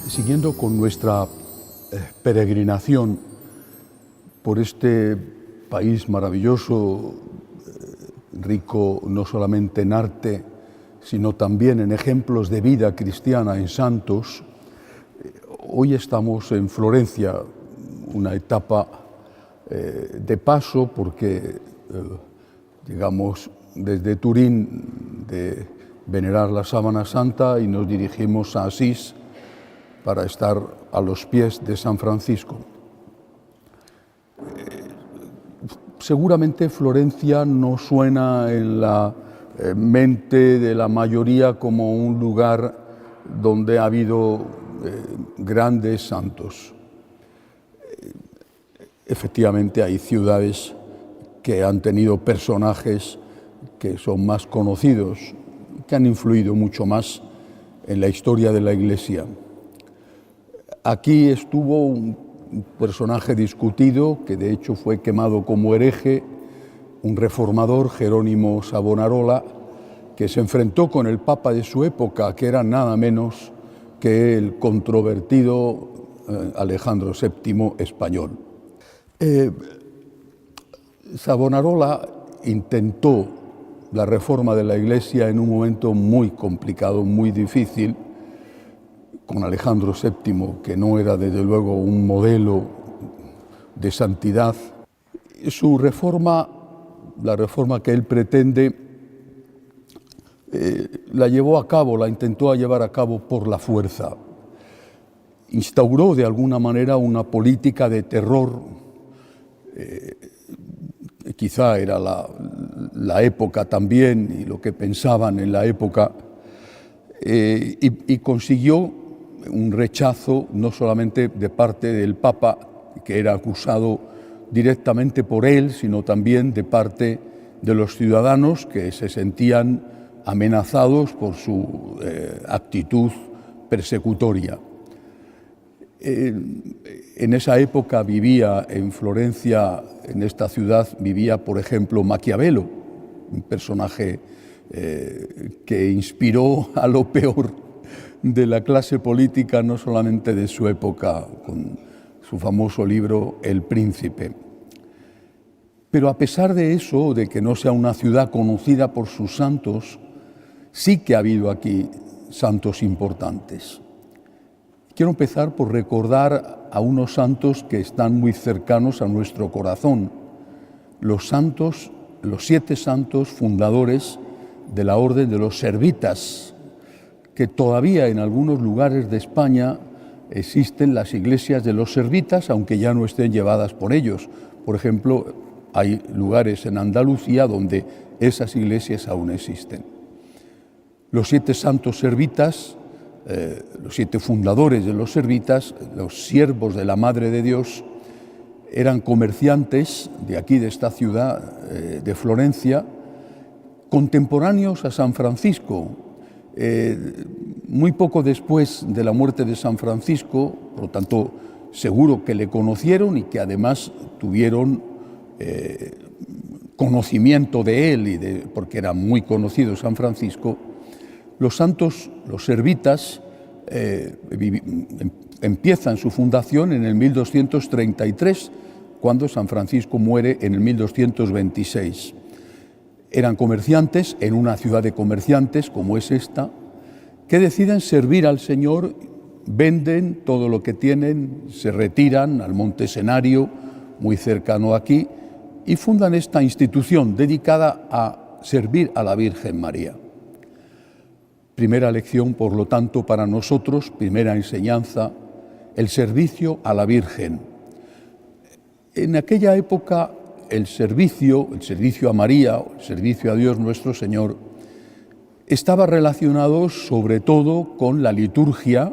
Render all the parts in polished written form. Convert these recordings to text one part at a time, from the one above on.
Siguiendo con nuestra peregrinación por este país maravilloso, rico no solamente en arte, sino también en ejemplos de vida cristiana, en santos, hoy estamos en Florencia, una etapa de paso porque llegamos desde Turín de venerar la Sábana Santa y nos dirigimos a Asís para estar a los pies de San Francisco. Seguramente Florencia no suena en la mente de la mayoría como un lugar donde ha habido grandes santos. Efectivamente hay ciudades que han tenido personajes que son más conocidos, que han influido mucho más en la historia de la Iglesia. Aquí estuvo un personaje discutido, que de hecho fue quemado como hereje, un reformador, Jerónimo Savonarola, que se enfrentó con el Papa de su época, que era nada menos que el controvertido Alejandro VII español. Savonarola intentó la reforma de la Iglesia en un momento muy complicado, muy difícil, con Alejandro VII, que no era desde luego un modelo de santidad. Su reforma, la reforma que él pretende, la llevó a cabo, la intentó llevar a cabo por la fuerza. Instauró de alguna manera una política de terror, quizá era la época también y lo que pensaban en la época, y consiguió un rechazo no solamente de parte del Papa, que era acusado directamente por él, sino también de parte de los ciudadanos que se sentían amenazados por su actitud persecutoria. En esa época vivía en Florencia, en esta ciudad, vivía, por ejemplo, Maquiavelo, un personaje que inspiró a lo peor de la clase política, no solamente de su época, con su famoso libro El Príncipe. Pero a pesar de eso, de que no sea una ciudad conocida por sus santos, sí que ha habido aquí santos importantes. Quiero empezar por recordar a unos santos que están muy cercanos a nuestro corazón, los 7 santos fundadores de la Orden de los Servitas, que todavía en algunos lugares de España existen las iglesias de los servitas, aunque ya no estén llevadas por ellos. Por ejemplo, hay lugares en Andalucía donde esas iglesias aún existen. Los 7 santos servitas, los 7 fundadores de los servitas, los siervos de la Madre de Dios, eran comerciantes de aquí, de esta ciudad de Florencia, contemporáneos a San Francisco. Muy poco después de la muerte de San Francisco, por lo tanto, seguro que le conocieron y que además tuvieron conocimiento de él, porque era muy conocido San Francisco. Los santos, los servitas, empiezan su fundación en el 1233, cuando San Francisco muere en el 1226. Eran comerciantes en una ciudad de comerciantes como es esta, que deciden servir al Señor, venden todo lo que tienen, se retiran al Monte Senario, muy cercano aquí, y fundan esta institución dedicada a servir a la Virgen María. Primera lección, por lo tanto, para nosotros, primera enseñanza, el servicio a la Virgen. En aquella época, el servicio a María, el servicio a Dios nuestro Señor, estaba relacionado sobre todo con la liturgia,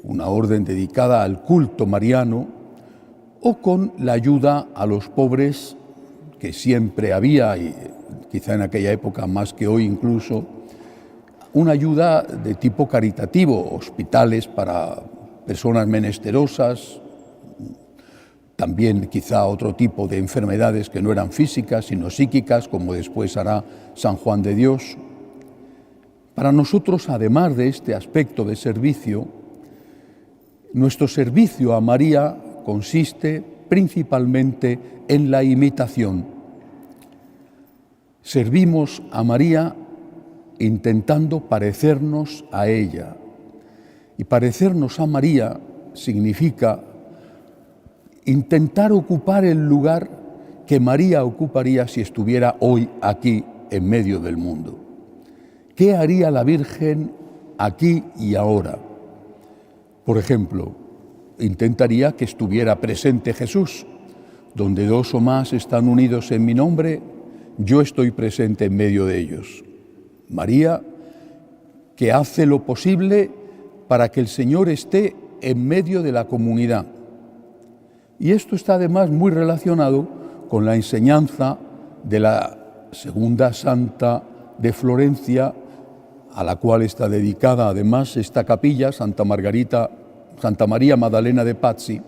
una orden dedicada al culto mariano, o con la ayuda a los pobres, que siempre había, y quizá en aquella época más que hoy incluso, una ayuda de tipo caritativo, hospitales para personas menesterosas, también quizá otro tipo de enfermedades que no eran físicas, sino psíquicas, como después hará San Juan de Dios. Para nosotros, además de este aspecto de servicio, nuestro servicio a María consiste principalmente en la imitación. Servimos a María intentando parecernos a ella. Y parecernos a María significa intentar ocupar el lugar que María ocuparía si estuviera hoy aquí en medio del mundo. ¿Qué haría la Virgen aquí y ahora? Por ejemplo, intentaría que estuviera presente Jesús. Donde dos o más están unidos en mi nombre, yo estoy presente en medio de ellos. María, que hace lo posible para que el Señor esté en medio de la comunidad. Y esto está además muy relacionado con la enseñanza de la segunda santa de Florencia, a la cual está dedicada además esta capilla, Santa María Maddalena de Pazzi,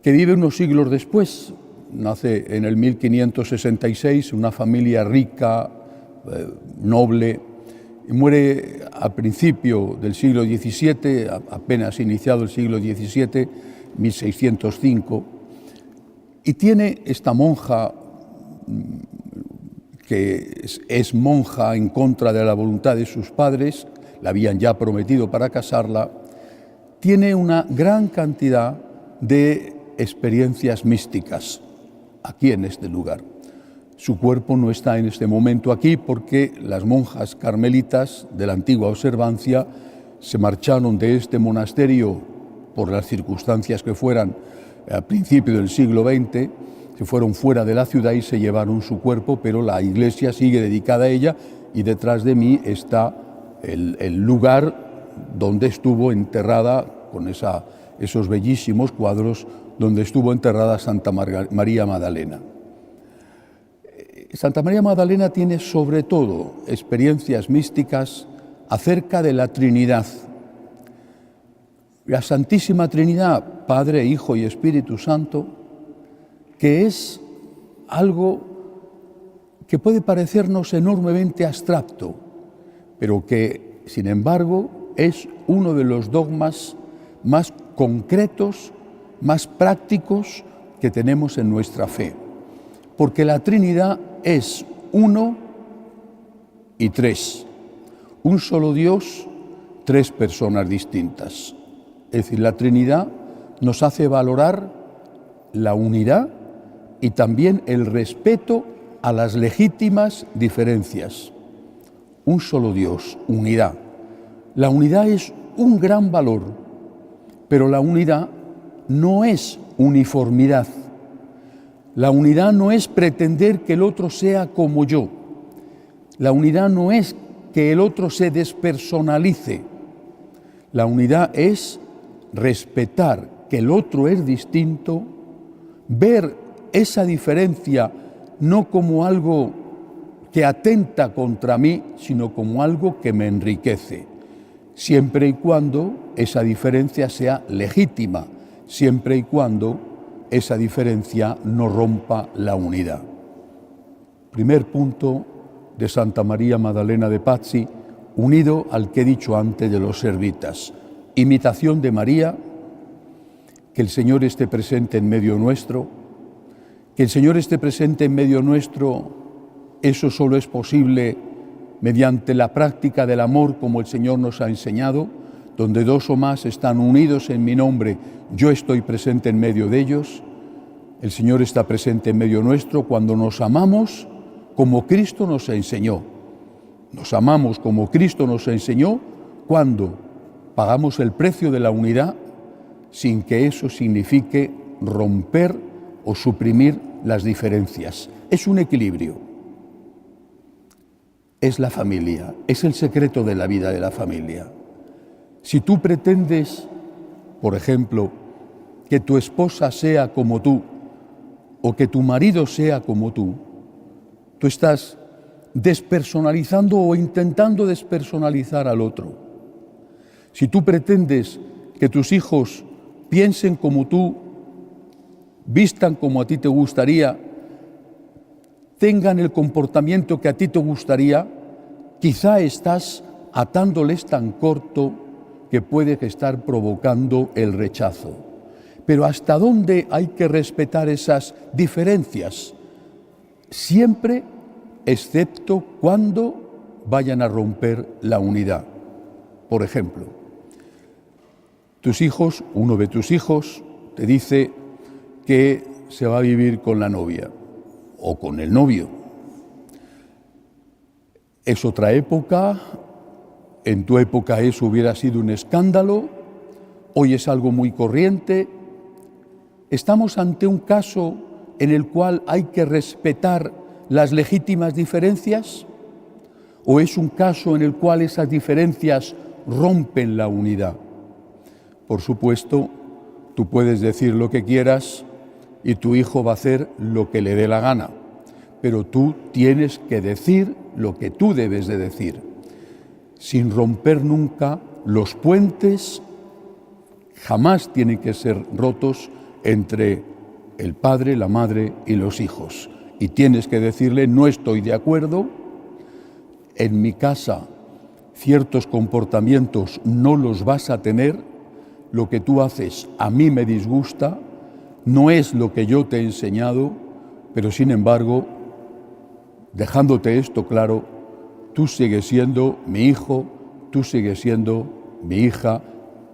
que vive unos siglos después. Nace en el 1566, una familia rica, noble, y muere a principio del siglo XVII, apenas iniciado el siglo XVII, 1605, y tiene esta monja, que es monja en contra de la voluntad de sus padres, la habían ya prometido para casarla, tiene una gran cantidad de experiencias místicas aquí en este lugar. Su cuerpo no está en este momento aquí porque las monjas carmelitas de la antigua observancia se marcharon de este monasterio por las circunstancias que fueran a principios del siglo XX, se fueron fuera de la ciudad y se llevaron su cuerpo, pero la iglesia sigue dedicada a ella y detrás de mí está el lugar donde estuvo enterrada, con esos bellísimos cuadros, donde estuvo enterrada Santa María Maddalena. Santa María Maddalena tiene sobre todo experiencias místicas acerca de la Trinidad. La Santísima Trinidad, Padre, Hijo y Espíritu Santo, que es algo que puede parecernos enormemente abstracto, pero que, sin embargo, es uno de los dogmas más concretos, más prácticos que tenemos en nuestra fe. Porque la Trinidad es uno y tres. Un solo Dios, tres personas distintas. Es decir, la Trinidad nos hace valorar la unidad y también el respeto a las legítimas diferencias. Un solo Dios, unidad. La unidad es un gran valor, pero la unidad no es uniformidad. La unidad no es pretender que el otro sea como yo. La unidad no es que el otro se despersonalice. La unidad es respetar que el otro es distinto, ver esa diferencia no como algo que atenta contra mí, sino como algo que me enriquece, siempre y cuando esa diferencia sea legítima, siempre y cuando esa diferencia no rompa la unidad. Primer punto de Santa María Maddalena de Pazzi, unido al que he dicho antes de los servitas. Imitación de María, que el Señor esté presente en medio nuestro, que el Señor esté presente en medio nuestro, eso solo es posible mediante la práctica del amor como el Señor nos ha enseñado, donde dos o más están unidos en mi nombre, yo estoy presente en medio de ellos. El Señor está presente en medio nuestro cuando nos amamos como Cristo nos enseñó. Nos amamos como Cristo nos enseñó cuando pagamos el precio de la unidad sin que eso signifique romper o suprimir las diferencias. Es un equilibrio. Es la familia, es el secreto de la vida de la familia. Si tú pretendes, por ejemplo, que tu esposa sea como tú o que tu marido sea como tú estás despersonalizando o intentando despersonalizar al otro. Si tú pretendes que tus hijos piensen como tú, vistan como a ti te gustaría, tengan el comportamiento que a ti te gustaría, Quizá estás atándoles tan corto que puedes estar provocando el rechazo. Pero ¿hasta dónde hay que respetar esas diferencias? Siempre, excepto cuando vayan a romper la unidad. Por ejemplo, tus hijos, uno de tus hijos, te dice que se va a vivir con la novia o con el novio. Es otra época, en tu época eso hubiera sido un escándalo, hoy es algo muy corriente. ¿Estamos ante un caso en el cual hay que respetar las legítimas diferencias? ¿O es un caso en el cual esas diferencias rompen la unidad? Por supuesto, tú puedes decir lo que quieras y tu hijo va a hacer lo que le dé la gana, pero tú tienes que decir lo que tú debes de decir, sin romper nunca los puentes. Jamás tienen que ser rotos entre el padre, la madre y los hijos. Y tienes que decirle: no estoy de acuerdo, en mi casa ciertos comportamientos no los vas a tener, lo que tú haces a mí me disgusta, no es lo que yo te he enseñado, pero sin embargo, dejándote esto claro, tú sigues siendo mi hijo, tú sigues siendo mi hija,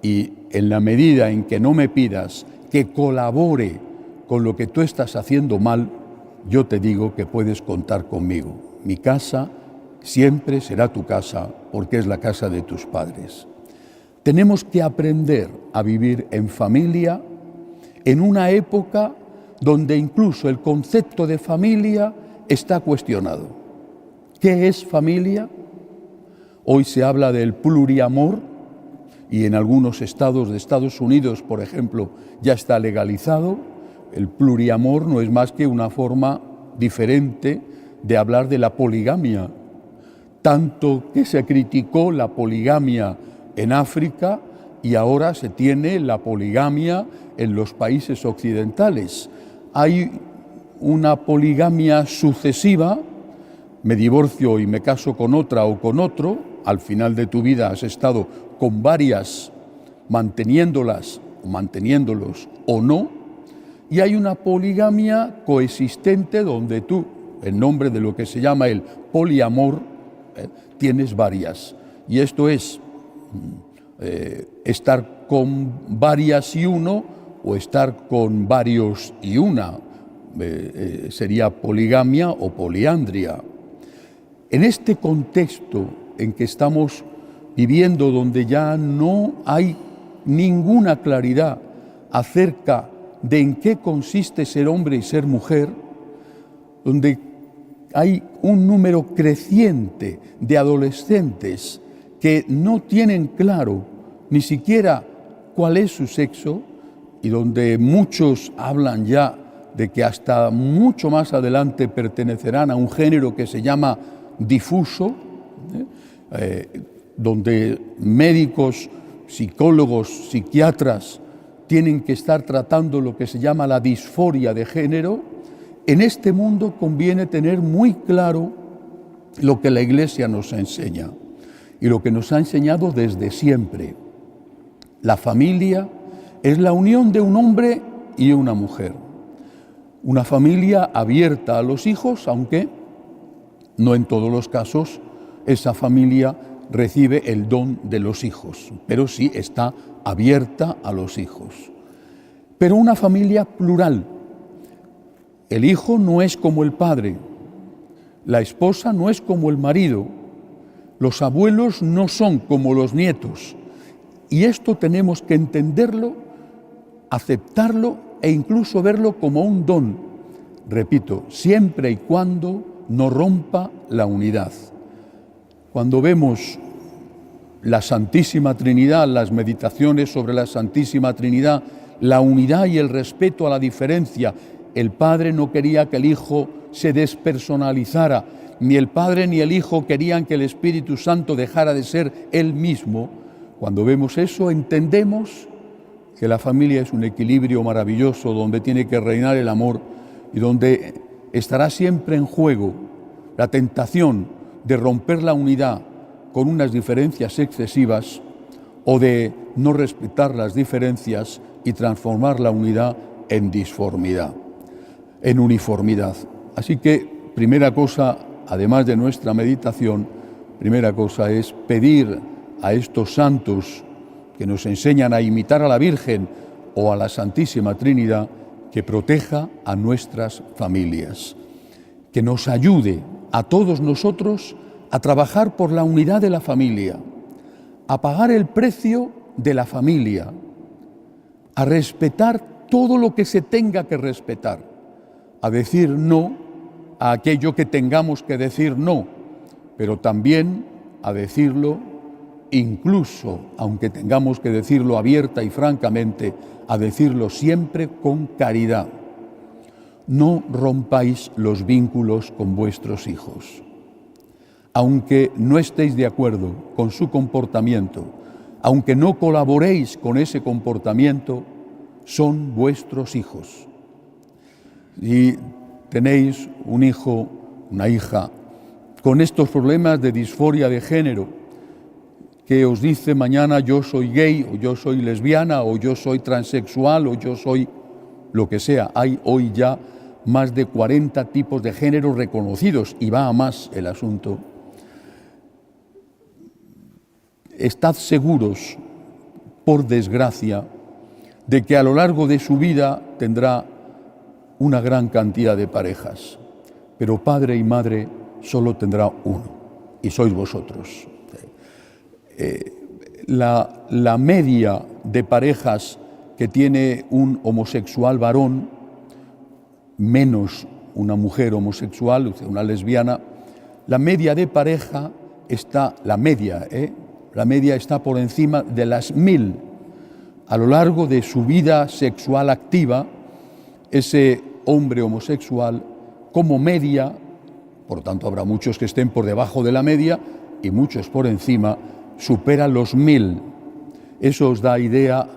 y en la medida en que no me pidas que colabore con lo que tú estás haciendo mal, yo te digo que puedes contar conmigo. Mi casa siempre será tu casa, porque es la casa de tus padres. Tenemos que aprender a vivir en familia en una época donde incluso el concepto de familia está cuestionado. ¿Qué es familia? Hoy se habla del pluriamor y en algunos estados de Estados Unidos, por ejemplo, ya está legalizado. El pluriamor no es más que una forma diferente de hablar de la poligamia. Tanto que se criticó la poligamia en África y ahora se tiene la poligamia en los países occidentales. Hay una poligamia sucesiva, me divorcio y me caso con otra o con otro, al final de tu vida has estado con varias, manteniéndolas, manteniéndolos o no, y hay una poligamia coexistente donde tú, en nombre de lo que se llama el poliamor, tienes varias. Y esto es estar con varias y uno o estar con varios y una. Sería poligamia o poliandria. En este contexto en que estamos viviendo, donde ya no hay ninguna claridad acerca de en qué consiste ser hombre y ser mujer, donde hay un número creciente de adolescentes que no tienen claro ni siquiera cuál es su sexo, y donde muchos hablan ya de que hasta mucho más adelante pertenecerán a un género que se llama difuso, donde médicos, psicólogos, psiquiatras tienen que estar tratando lo que se llama la disforia de género. En este mundo conviene tener muy claro lo que la Iglesia nos enseña y lo que nos ha enseñado desde siempre. La familia es la unión de un hombre y una mujer. Una familia abierta a los hijos, aunque no en todos los casos esa familia recibe el don de los hijos, pero sí está abierta a los hijos. Pero una familia plural. El hijo no es como el padre, la esposa no es como el marido, los abuelos no son como los nietos. Y esto tenemos que entenderlo, aceptarlo e incluso verlo como un don. Repito, siempre y cuando no rompa la unidad. Cuando vemos la Santísima Trinidad, las meditaciones sobre la Santísima Trinidad, la unidad y el respeto a la diferencia, el Padre no quería que el Hijo se despersonalizara, ni el Padre ni el Hijo querían que el Espíritu Santo dejara de ser Él mismo. Cuando vemos eso, entendemos que la familia es un equilibrio maravilloso donde tiene que reinar el amor y donde estará siempre en juego la tentación de romper la unidad con unas diferencias excesivas o de no respetar las diferencias y transformar la unidad en disformidad, en uniformidad. Así que, primera cosa, además de nuestra meditación, primera cosa es pedir a estos santos que nos enseñan a imitar a la Virgen o a la Santísima Trinidad, que proteja a nuestras familias, que nos ayude a todos nosotros a trabajar por la unidad de la familia, a pagar el precio de la familia, a respetar todo lo que se tenga que respetar, a decir no a aquello que tengamos que decir no, pero también a decirlo, incluso aunque tengamos que decirlo abierta y francamente, a decirlo siempre con caridad. No rompáis los vínculos con vuestros hijos. Aunque no estéis de acuerdo con su comportamiento, aunque no colaboréis con ese comportamiento, son vuestros hijos. Si tenéis un hijo, una hija, con estos problemas de disforia de género, que os dice mañana yo soy gay, o yo soy lesbiana, o yo soy transexual, o yo soy lo que sea. Hay hoy ya más de 40 tipos de género reconocidos y va a más el asunto. Estad seguros, por desgracia, de que a lo largo de su vida tendrá una gran cantidad de parejas, pero padre y madre solo tendrá uno, y sois vosotros. La media de parejas que tiene un homosexual varón, menos una mujer homosexual, una lesbiana, la media de pareja está, la media está por encima de las 1000. A lo largo de su vida sexual activa, ese hombre homosexual, como media, por tanto habrá muchos que estén por debajo de la media y muchos por encima, supera los 1000. Eso os da idea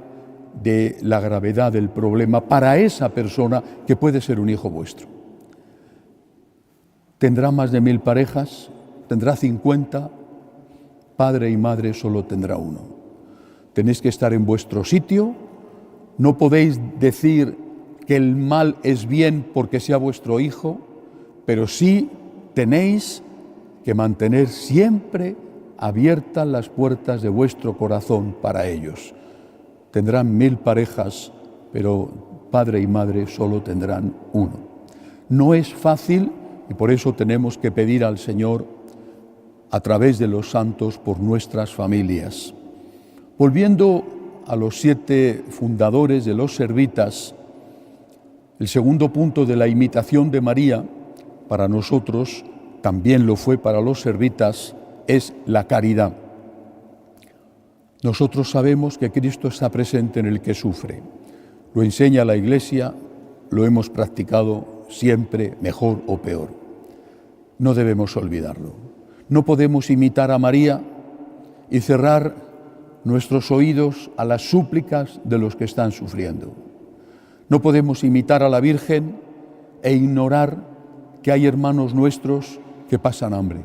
de la gravedad del problema para esa persona que puede ser un hijo vuestro. ¿Tendrá más de 1000 parejas? ¿Tendrá 50? Padre y madre solo tendrá uno. Tenéis que estar en vuestro sitio, no podéis decir que el mal es bien porque sea vuestro hijo, pero sí tenéis que mantener siempre abiertas las puertas de vuestro corazón para ellos. Tendrán 1000 parejas, pero padre y madre solo tendrán uno. No es fácil y por eso tenemos que pedir al Señor a través de los santos por nuestras familias. Volviendo a los 7 fundadores de los Servitas, el segundo punto de la imitación de María, para nosotros, también lo fue para los Servitas, es la caridad. Nosotros sabemos que Cristo está presente en el que sufre. Lo enseña la Iglesia, lo hemos practicado siempre, mejor o peor. No debemos olvidarlo. No podemos imitar a María y cerrar nuestros oídos a las súplicas de los que están sufriendo. No podemos imitar a la Virgen e ignorar que hay hermanos nuestros que pasan hambre,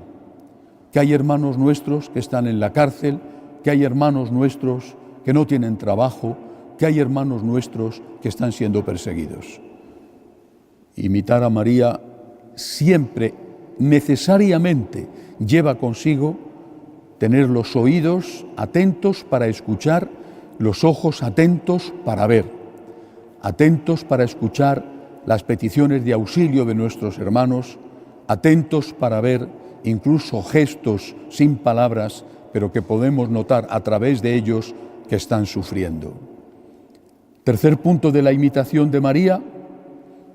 que hay hermanos nuestros que están en la cárcel, que hay hermanos nuestros que no tienen trabajo, que hay hermanos nuestros que están siendo perseguidos. Imitar a María siempre, necesariamente, lleva consigo tener los oídos atentos para escuchar, los ojos atentos para ver, atentos para escuchar las peticiones de auxilio de nuestros hermanos, atentos para ver incluso gestos sin palabras, pero que podemos notar a través de ellos que están sufriendo. Tercer punto de la imitación de María,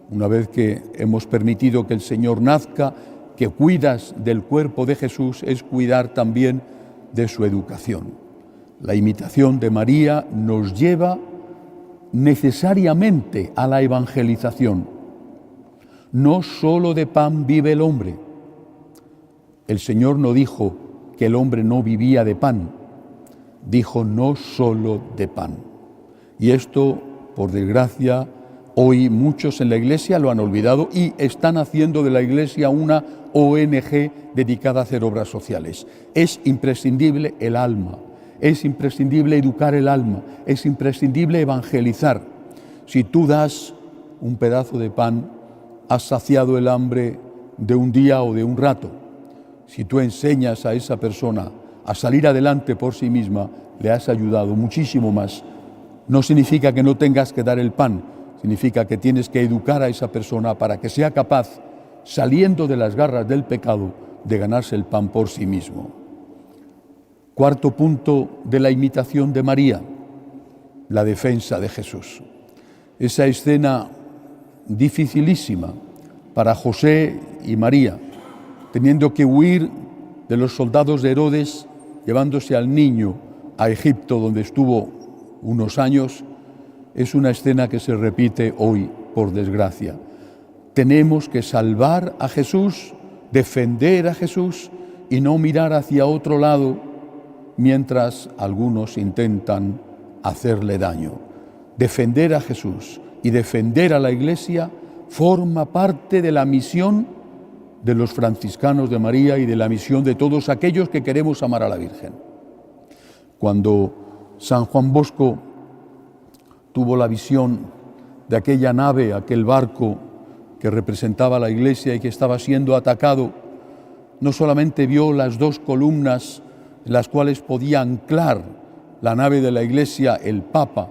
una vez que hemos permitido que el Señor nazca, que cuidas del cuerpo de Jesús, es cuidar también de su educación. La imitación de María nos lleva necesariamente a la evangelización. No solo de pan vive el hombre. El Señor no dijo que el hombre no vivía de pan, dijo no solo de pan. Y esto, por desgracia, Hoy muchos en la Iglesia lo han olvidado y están haciendo de la Iglesia una ONG dedicada a hacer obras sociales. Es imprescindible el alma, es imprescindible educar el alma, es imprescindible evangelizar. Si tú das un pedazo de pan, has saciado el hambre de un día o de un rato. Si tú enseñas a esa persona a salir adelante por sí misma, le has ayudado muchísimo más. No significa que no tengas que dar el pan, significa que tienes que educar a esa persona para que sea capaz, saliendo de las garras del pecado, de ganarse el pan por sí mismo. Cuarto punto de la imitación de María, la defensa de Jesús. Esa escena dificilísima para José y María, teniendo que huir de los soldados de Herodes, llevándose al niño a Egipto, donde estuvo unos años, es una escena que se repite hoy, por desgracia. Tenemos que salvar a Jesús, defender a Jesús y no mirar hacia otro lado mientras algunos intentan hacerle daño. Defender a Jesús y defender a la Iglesia forma parte de la misión de los franciscanos de María y de la misión de todos aquellos que queremos amar a la Virgen. Cuando San Juan Bosco tuvo la visión de aquella nave, aquel barco que representaba a la Iglesia y que estaba siendo atacado, no solamente vio las dos columnas en las cuales podía anclar la nave de la Iglesia el Papa,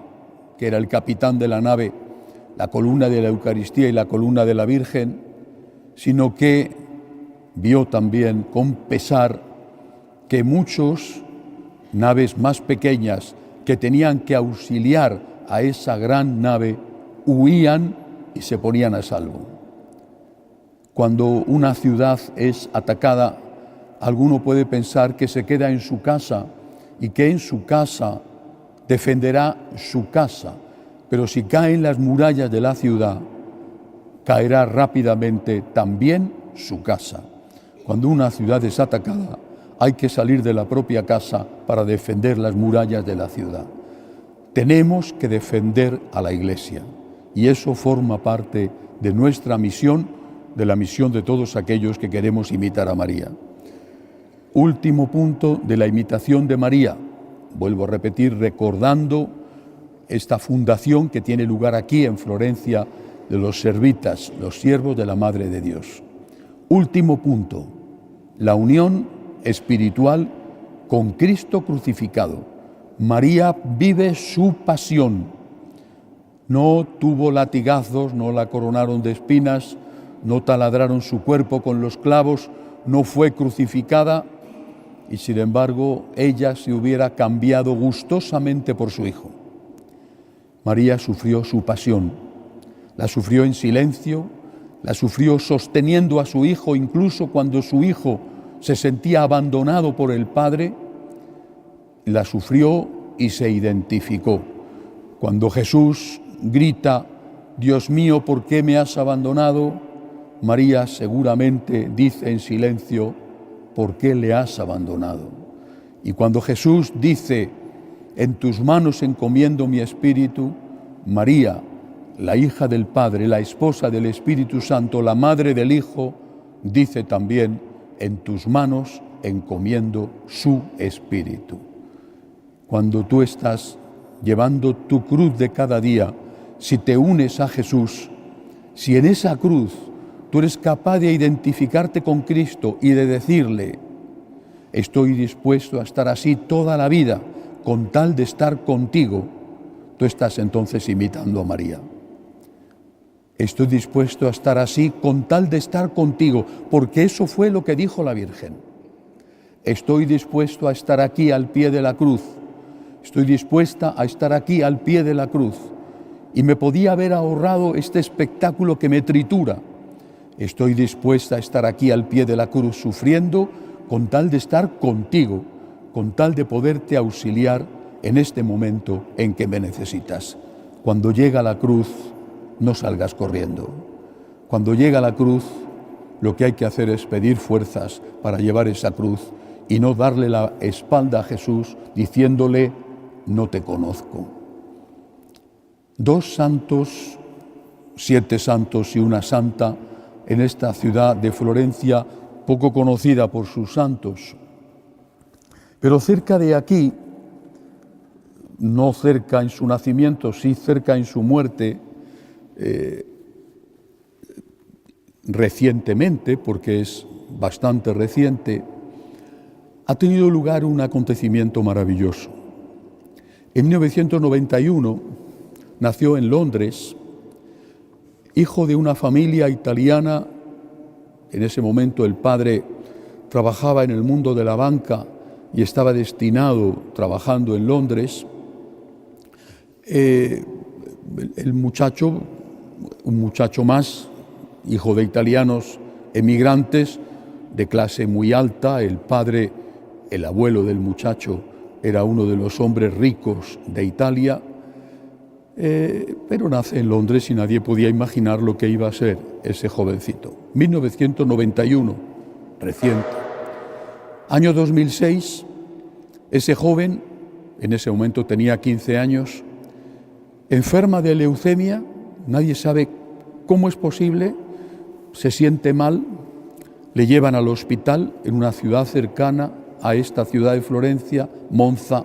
que era el capitán de la nave, la columna de la Eucaristía y la columna de la Virgen, sino que vio también con pesar que muchos naves más pequeñas que tenían que auxiliar a esa gran nave huían y se ponían a salvo. Cuando una ciudad es atacada, alguno puede pensar que se queda en su casa y que en su casa defenderá su casa, pero si caen las murallas de la ciudad, caerá rápidamente también su casa. Cuando una ciudad es atacada, hay que salir de la propia casa para defender las murallas de la ciudad. Tenemos que defender a la Iglesia y eso forma parte de nuestra misión, de la misión de todos aquellos que queremos imitar a María. Último punto de la imitación de María. Vuelvo a repetir, recordando esta fundación que tiene lugar aquí en Florencia de los servitas, los siervos de la Madre de Dios. Último punto, la unión espiritual con Cristo crucificado. María vive su pasión. No tuvo latigazos, no la coronaron de espinas, no taladraron su cuerpo con los clavos, no fue crucificada y sin embargo ella se hubiera cambiado gustosamente por su Hijo. María sufrió su pasión, la sufrió en silencio, la sufrió sosteniendo a su Hijo incluso cuando su Hijo se sentía abandonado por el Padre, la sufrió y se identificó. Cuando Jesús grita, Dios mío, ¿por qué me has abandonado?, María seguramente dice en silencio, ¿por qué le has abandonado? Y cuando Jesús dice, en tus manos encomiendo mi espíritu, María, la hija del Padre, la esposa del Espíritu Santo, la madre del Hijo, dice también, en tus manos encomiendo su espíritu. Cuando tú estás llevando tu cruz de cada día, si te unes a Jesús, si en esa cruz tú eres capaz de identificarte con Cristo y de decirle, estoy dispuesto a estar así toda la vida, con tal de estar contigo, tú estás entonces imitando a María. Estoy dispuesto a estar así con tal de estar contigo, porque eso fue lo que dijo la Virgen. Estoy dispuesto a estar aquí al pie de la cruz. Estoy dispuesta a estar aquí al pie de la cruz. Y me podía haber ahorrado este espectáculo que me tritura. Estoy dispuesta a estar aquí al pie de la cruz sufriendo con tal de estar contigo, con tal de poderte auxiliar en este momento en que me necesitas. Cuando llega la cruz, no salgas corriendo. Cuando llega la cruz, lo que hay que hacer es pedir fuerzas para llevar esa cruz y no darle la espalda a Jesús diciéndole, no te conozco. Dos santos 7 santos y una santa en esta ciudad de Florencia, poco conocida por sus santos. Pero cerca de aquí, no cerca en su nacimiento, sí cerca en su muerte, recientemente, porque es bastante reciente, ha tenido lugar un acontecimiento maravilloso. En 1991 nació en Londres, hijo de una familia italiana. En ese momento el padre trabajaba en el mundo de la banca y estaba destinado trabajando en Londres. El muchacho, un muchacho más, hijo de italianos emigrantes de clase muy alta, el padre, el abuelo del muchacho, era uno de los hombres ricos de Italia, pero nace en Londres y nadie podía imaginar lo que iba a ser ese jovencito. 1991, reciente. Año 2006, ese joven, en ese momento tenía 15 años, enferma de leucemia, nadie sabe cómo es posible, se siente mal, le llevan al hospital en una ciudad cercana a esta ciudad de Florencia, Monza,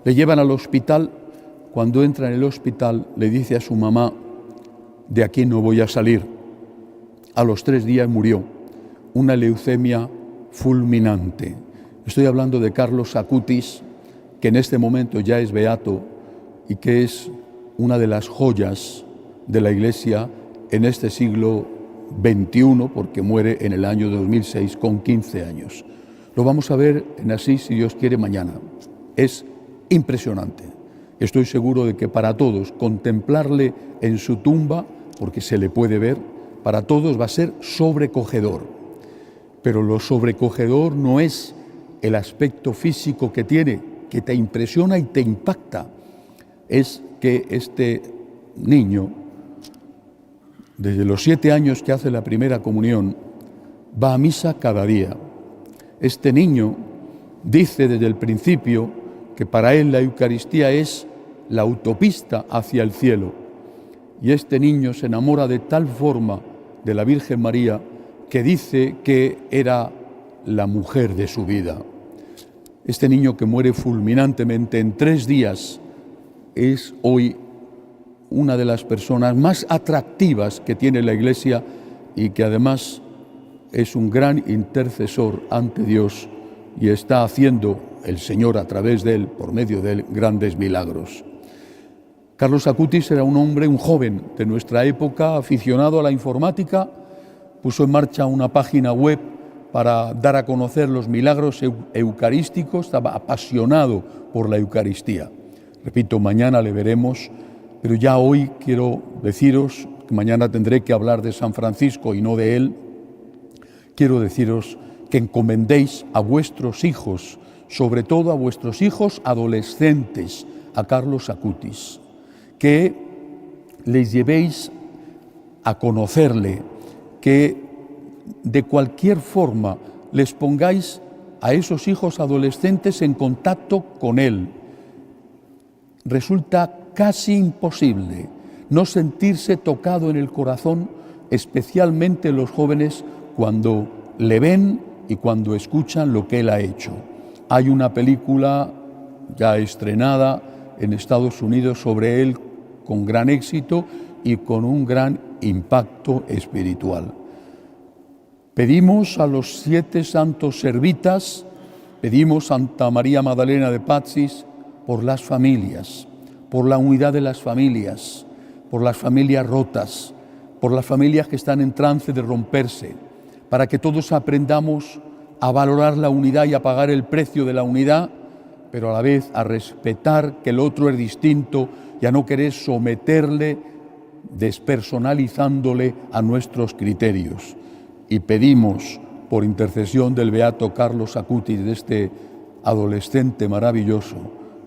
le llevan al hospital. Cuando entra en el hospital le dice a su mamá: de aquí no voy a salir. A los 3 días murió, una leucemia fulminante. Estoy hablando de Carlos Acutis, que en este momento ya es beato y que es una de las joyas de la Iglesia en este siglo XXI, porque muere en el año 2006 con 15 años. Lo vamos a ver en Asís, si Dios quiere, mañana. Es impresionante. Estoy seguro de que para todos contemplarle en su tumba, porque se le puede ver, para todos va a ser sobrecogedor. Pero lo sobrecogedor no es el aspecto físico que tiene, que te impresiona y te impacta. Es que este niño, desde los 7 años que hace la primera comunión, va a misa cada día. Este niño dice desde el principio que para él la Eucaristía es la autopista hacia el cielo. Y este niño se enamora de tal forma de la Virgen María que dice que era la mujer de su vida. Este niño, que muere fulminantemente en 3 días, es hoy una de las personas más atractivas que tiene la Iglesia y que además es un gran intercesor ante Dios y está haciendo el Señor a través de él, por medio de él, grandes milagros. Carlos Acutis era un hombre, un joven de nuestra época, aficionado a la informática, puso en marcha una página web para dar a conocer los milagros eucarísticos, estaba apasionado por la Eucaristía. Repito, mañana le veremos, pero ya hoy quiero deciros que mañana tendré que hablar de San Francisco y no de él. Quiero deciros que encomendéis a vuestros hijos, sobre todo a vuestros hijos adolescentes, a Carlos Acutis, que les llevéis a conocerle, que de cualquier forma les pongáis a esos hijos adolescentes en contacto con él. Resulta casi imposible no sentirse tocado en el corazón, especialmente los jóvenes, cuando le ven y cuando escuchan lo que él ha hecho. Hay una película ya estrenada en Estados Unidos sobre él con gran éxito y con un gran impacto espiritual. Pedimos a los 7 santos servitas, pedimos a Santa María Magdalena de Pazzi por las familias, por la unidad de las familias, por las familias rotas, por las familias que están en trance de romperse, para que todos aprendamos a valorar la unidad y a pagar el precio de la unidad, pero a la vez a respetar que el otro es distinto y a no querer someterle, despersonalizándole a nuestros criterios. Y pedimos, por intercesión del beato Carlos Acutis, de este adolescente maravilloso,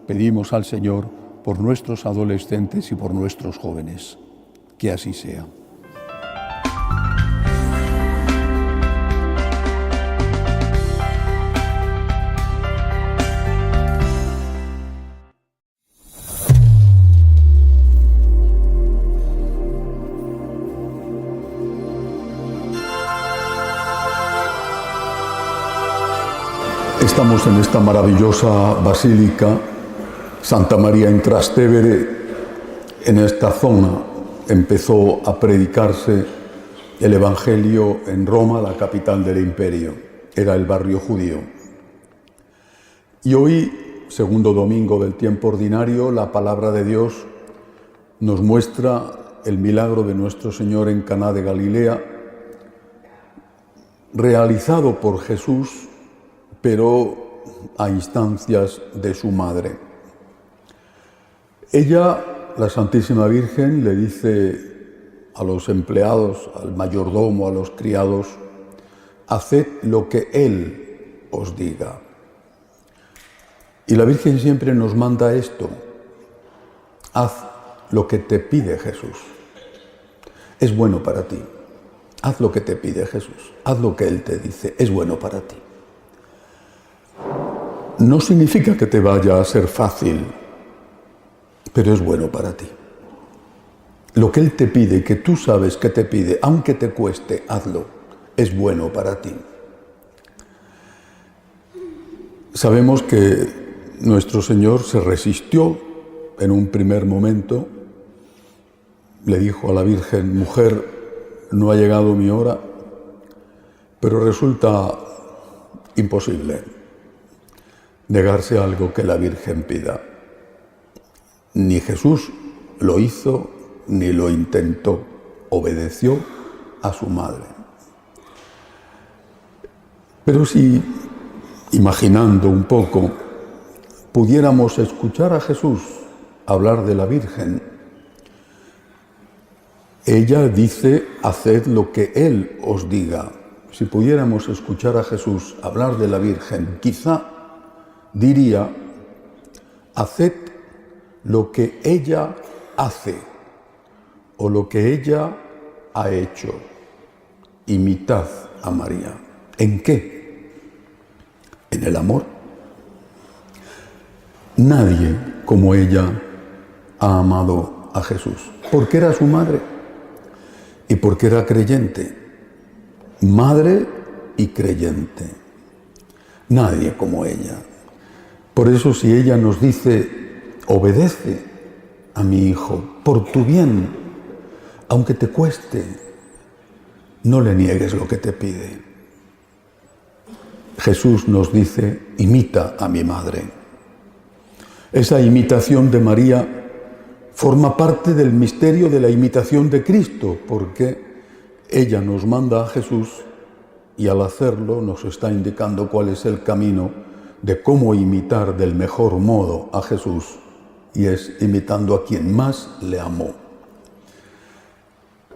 pedimos al Señor por nuestros adolescentes y por nuestros jóvenes. Que así sea. Estamos en esta maravillosa basílica, Santa María in Trastevere. En esta zona empezó a predicarse el Evangelio en Roma, la capital del imperio. Era el barrio judío. Y hoy, segundo domingo del tiempo ordinario, la palabra de Dios nos muestra el milagro de nuestro Señor en Caná de Galilea, realizado por Jesús, pero a instancias de su madre. Ella, la Santísima Virgen, le dice a los empleados, al mayordomo, a los criados: haced lo que Él os diga. Y la Virgen siempre nos manda esto: haz lo que te pide Jesús. Es bueno para ti. Haz lo que te pide Jesús. Haz lo que Él te dice. Es bueno para ti. No significa que te vaya a ser fácil, pero es bueno para ti. Lo que Él te pide, que tú sabes que te pide, aunque te cueste, hazlo. Es bueno para ti. Sabemos que nuestro Señor se resistió en un primer momento. Le dijo a la Virgen: mujer, no ha llegado mi hora, pero resulta imposible negarse a algo que la Virgen pida. Ni Jesús lo hizo, ni lo intentó. Obedeció a su madre. Pero si, imaginando un poco, pudiéramos escuchar a Jesús hablar de la Virgen, ella dice: haced lo que Él os diga. Si pudiéramos escuchar a Jesús hablar de la Virgen, quizá diría: haced lo que ella hace o lo que ella ha hecho. Imitad a María. ¿En qué? En el amor. Nadie como ella ha amado a Jesús, porque era su madre y porque era creyente. Madre y creyente. Nadie como ella. Por eso, si ella nos dice: obedece a mi hijo por tu bien, aunque te cueste, no le niegues lo que te pide. Jesús nos dice: imita a mi madre. Esa imitación de María forma parte del misterio de la imitación de Cristo, porque ella nos manda a Jesús y al hacerlo nos está indicando cuál es el camino de cómo imitar del mejor modo a Jesús, y es imitando a quien más le amó.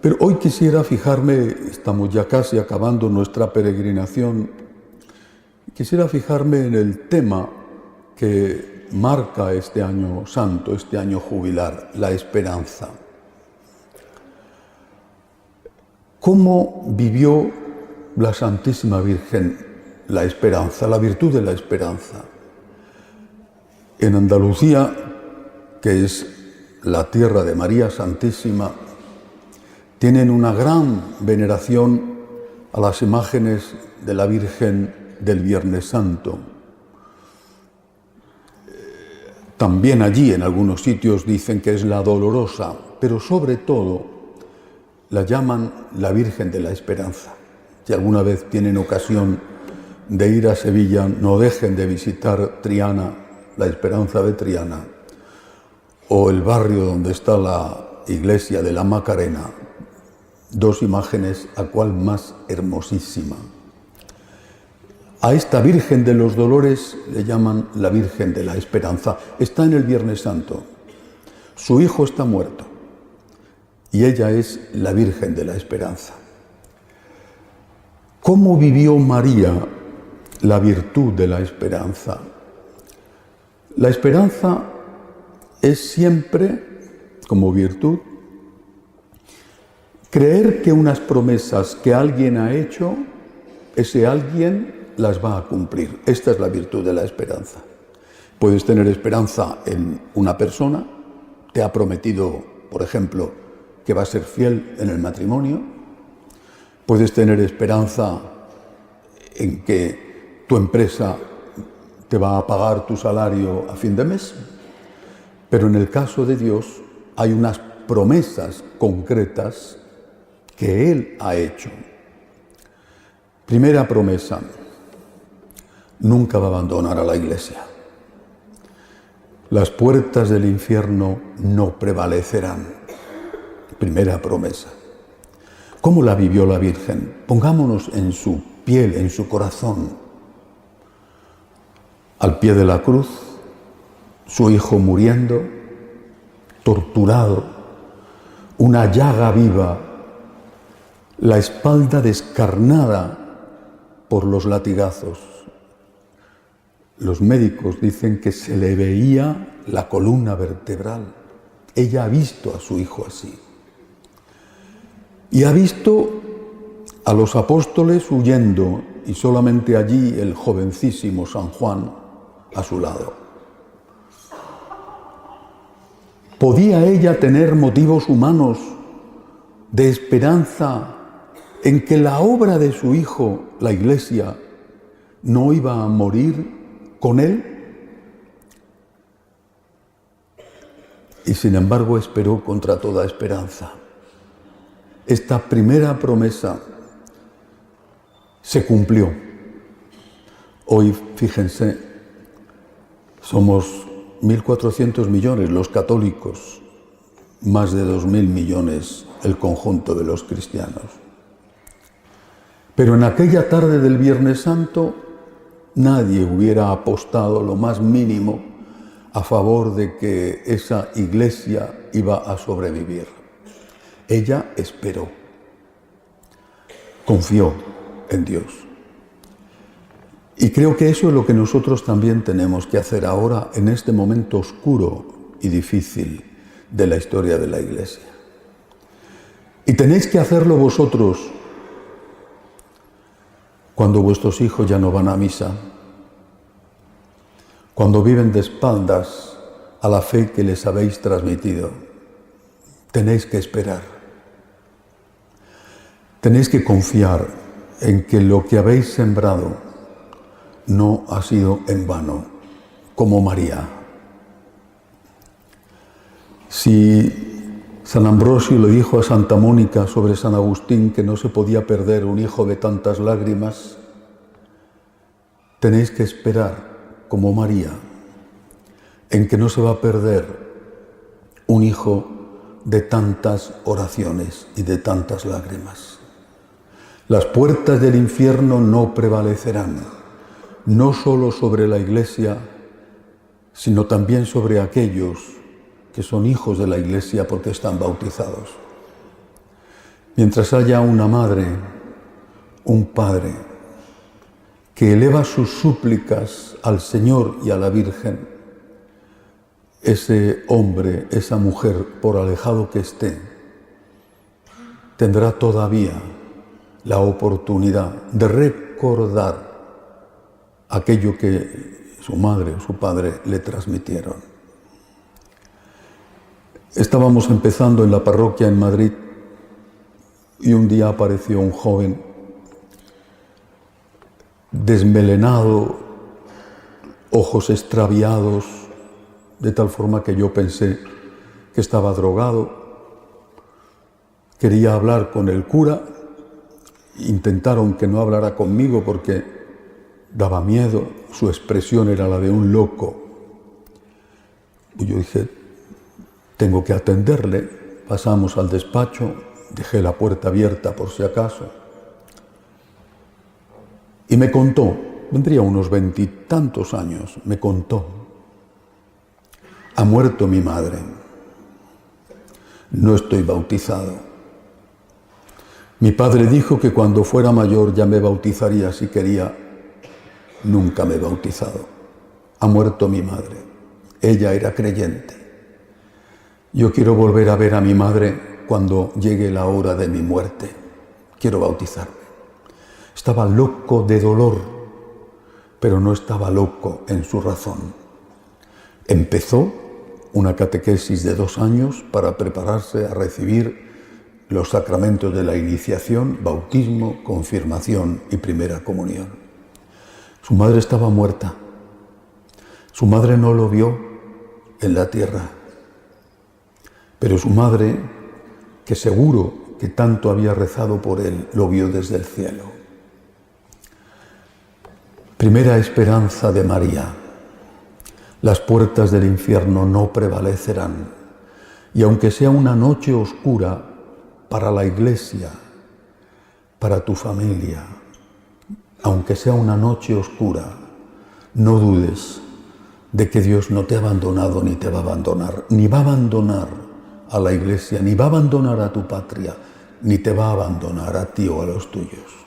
Pero hoy quisiera fijarme, estamos ya casi acabando nuestra peregrinación, quisiera fijarme en el tema que marca este año santo, este año jubilar: la esperanza. ¿Cómo vivió la Santísima Virgen la esperanza, la virtud de la esperanza? En Andalucía, que es la tierra de María Santísima, tienen una gran veneración a las imágenes de la Virgen del Viernes Santo. También allí, en algunos sitios, dicen que es la Dolorosa, pero sobre todo la llaman la Virgen de la Esperanza. Si alguna vez tienen ocasión de ir a Sevilla, no dejen de visitar Triana, la Esperanza de Triana, o el barrio donde está la iglesia de la Macarena. Dos imágenes, a cual más hermosísima. A esta Virgen de los Dolores le llaman la Virgen de la Esperanza. Está en el Viernes Santo. Su hijo está muerto y ella es la Virgen de la Esperanza. ¿Cómo vivió María la virtud de la esperanza? La esperanza es siempre, como virtud, creer que unas promesas que alguien ha hecho, ese alguien las va a cumplir. Esta es la virtud de la esperanza. Puedes tener esperanza en una persona, te ha prometido, por ejemplo, que va a ser fiel en el matrimonio. Puedes tener esperanza en que tu empresa te va a pagar tu salario a fin de mes. Pero en el caso de Dios hay unas promesas concretas que Él ha hecho. Primera promesa: nunca va a abandonar a la Iglesia. Las puertas del infierno no prevalecerán. Primera promesa. ¿Cómo la vivió la Virgen? Pongámonos en su piel, en su corazón. Al pie de la cruz, su hijo muriendo, torturado, una llaga viva, la espalda descarnada por los latigazos. Los médicos dicen que se le veía la columna vertebral. Ella ha visto a su hijo así. Y ha visto a los apóstoles huyendo, y solamente allí el jovencísimo San Juan a su lado. ¿Podía ella tener motivos humanos de esperanza en que la obra de su hijo, la Iglesia, no iba a morir con él? Y sin embargo esperó contra toda esperanza. Esta primera promesa se cumplió. Hoy, fíjense, somos 1.400 millones los católicos, más de 2.000 millones el conjunto de los cristianos. Pero en aquella tarde del Viernes Santo nadie hubiera apostado lo más mínimo a favor de que esa Iglesia iba a sobrevivir. Ella esperó, confió en Dios. Y creo que eso es lo que nosotros también tenemos que hacer ahora en este momento oscuro y difícil de la historia de la Iglesia. Y tenéis que hacerlo vosotros cuando vuestros hijos ya no van a misa, cuando viven de espaldas a la fe que les habéis transmitido. Tenéis que esperar. Tenéis que confiar en que lo que habéis sembrado no ha sido en vano, como María. Si San Ambrosio le dijo a Santa Mónica sobre San Agustín que no se podía perder un hijo de tantas lágrimas, tenéis que esperar, como María, en que no se va a perder un hijo de tantas oraciones y de tantas lágrimas. Las puertas del infierno no prevalecerán, no solo sobre la Iglesia, sino también sobre aquellos que son hijos de la Iglesia porque están bautizados. Mientras haya una madre, un padre, que eleva sus súplicas al Señor y a la Virgen, ese hombre, esa mujer, por alejado que esté, tendrá todavía la oportunidad de recordar aquello que su madre o su padre le transmitieron. Estábamos empezando en la parroquia en Madrid y un día apareció un joven desmelenado, ojos extraviados, de tal forma que yo pensé que estaba drogado. Quería hablar con el cura. Intentaron que no hablara conmigo porque daba miedo, su expresión era la de un loco. Y yo dije, tengo que atenderle. Pasamos al despacho, dejé la puerta abierta por si acaso. Y me contó, vendría unos 20 y tantos años, me contó: ha muerto mi madre, no estoy bautizado. Mi padre dijo que cuando fuera mayor ya me bautizaría si quería. Nunca me he bautizado. Ha muerto mi madre. Ella era creyente. Yo quiero volver a ver a mi madre cuando llegue la hora de mi muerte. Quiero bautizarme. Estaba loco de dolor, pero no estaba loco en su razón. Empezó una catequesis de 2 años para prepararse a recibir los sacramentos de la iniciación, bautismo, confirmación y primera comunión. Su madre estaba muerta Su madre no lo vio en la tierra, pero su madre, que seguro que tanto había rezado por él, lo vio desde el cielo. Primera esperanza de María. Las puertas del infierno no prevalecerán, y aunque sea una noche oscura para la Iglesia, para tu familia, aunque sea una noche oscura, no dudes de que Dios no te ha abandonado ni te va a abandonar, ni va a abandonar a la Iglesia, ni va a abandonar a tu patria, ni te va a abandonar a ti o a los tuyos.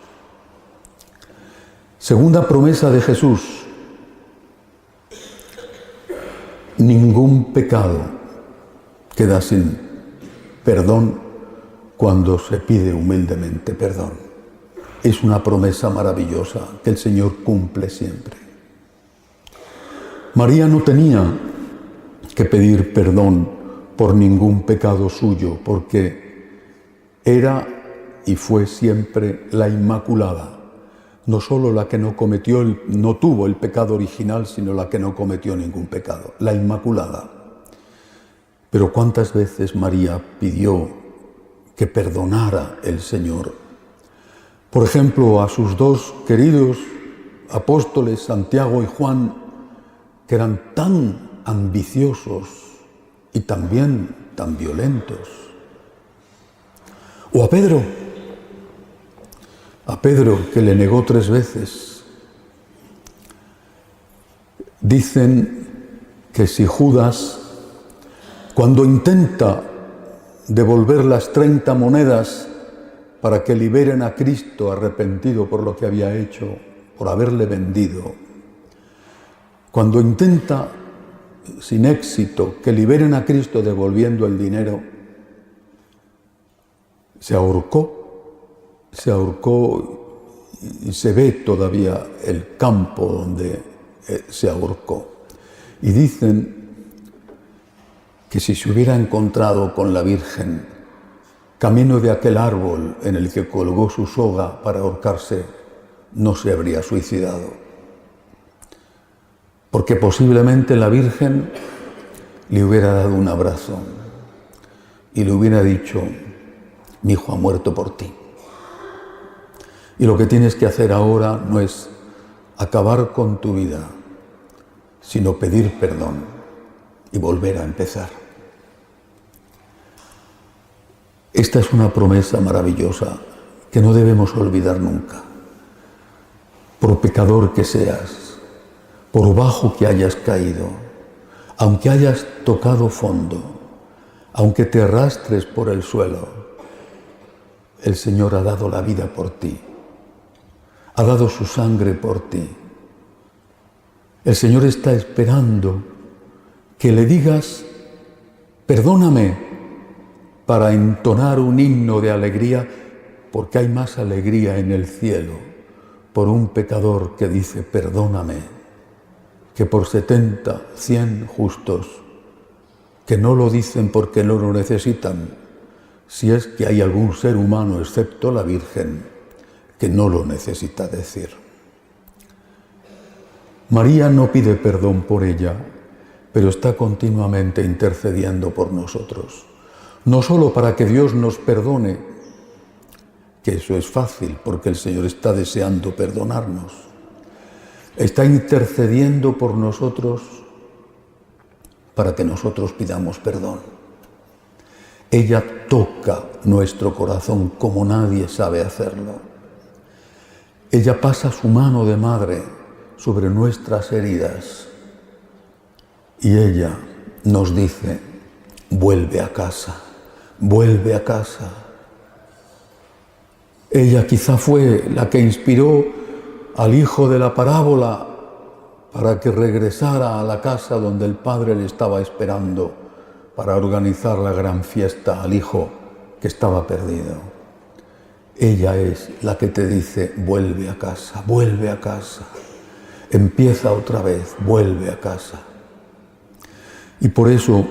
Segunda promesa de Jesús: ningún pecado queda sin perdón cuando se pide humildemente perdón. Es una promesa maravillosa que el Señor cumple siempre. María no tenía que pedir perdón por ningún pecado suyo, porque era y fue siempre la Inmaculada, no solo la que no tuvo el pecado original, sino la que no cometió ningún pecado, la Inmaculada. Pero ¿cuántas veces María pidió que perdonara el Señor? Por ejemplo, a sus dos queridos apóstoles, Santiago y Juan, que eran tan ambiciosos y también tan violentos. O a Pedro, que le negó 3 veces. Dicen que si Judas, cuando intenta devolver las 30 monedas para que liberen a Cristo arrepentido por lo que había hecho, por haberle vendido, cuando intenta, sin éxito, que liberen a Cristo devolviendo el dinero, se ahorcó y se ve todavía el campo donde se ahorcó. Y dicen que si se hubiera encontrado con la Virgen camino de aquel árbol en el que colgó su soga para ahorcarse, no se habría suicidado. Porque posiblemente la Virgen le hubiera dado un abrazo y le hubiera dicho: mi hijo ha muerto por ti. Y lo que tienes que hacer ahora no es acabar con tu vida, sino pedir perdón y volver a empezar. Esta es una promesa maravillosa que no debemos olvidar nunca. Por pecador que seas, por bajo que hayas caído, aunque hayas tocado fondo, aunque te arrastres por el suelo, el Señor ha dado la vida por ti, ha dado su sangre por ti. El Señor está esperando que le digas: perdóname, para entonar un himno de alegría, porque hay más alegría en el cielo por un pecador que dice perdóname, que por 70, 100 justos que no lo dicen porque no lo necesitan, si es que hay algún ser humano, excepto la Virgen, que no lo necesita decir. María no pide perdón por ella, pero está continuamente intercediendo por nosotros. No solo para que Dios nos perdone, que eso es fácil porque el Señor está deseando perdonarnos. Está intercediendo por nosotros para que nosotros pidamos perdón. Ella toca nuestro corazón como nadie sabe hacerlo. Ella pasa su mano de madre sobre nuestras heridas y ella nos dice: vuelve a casa. Vuelve a casa. Ella quizá fue la que inspiró al hijo de la parábola para que regresara a la casa donde el padre le estaba esperando para organizar la gran fiesta al hijo que estaba perdido. Ella es la que te dice: vuelve a casa, vuelve a casa. Empieza otra vez, vuelve a casa. Y por eso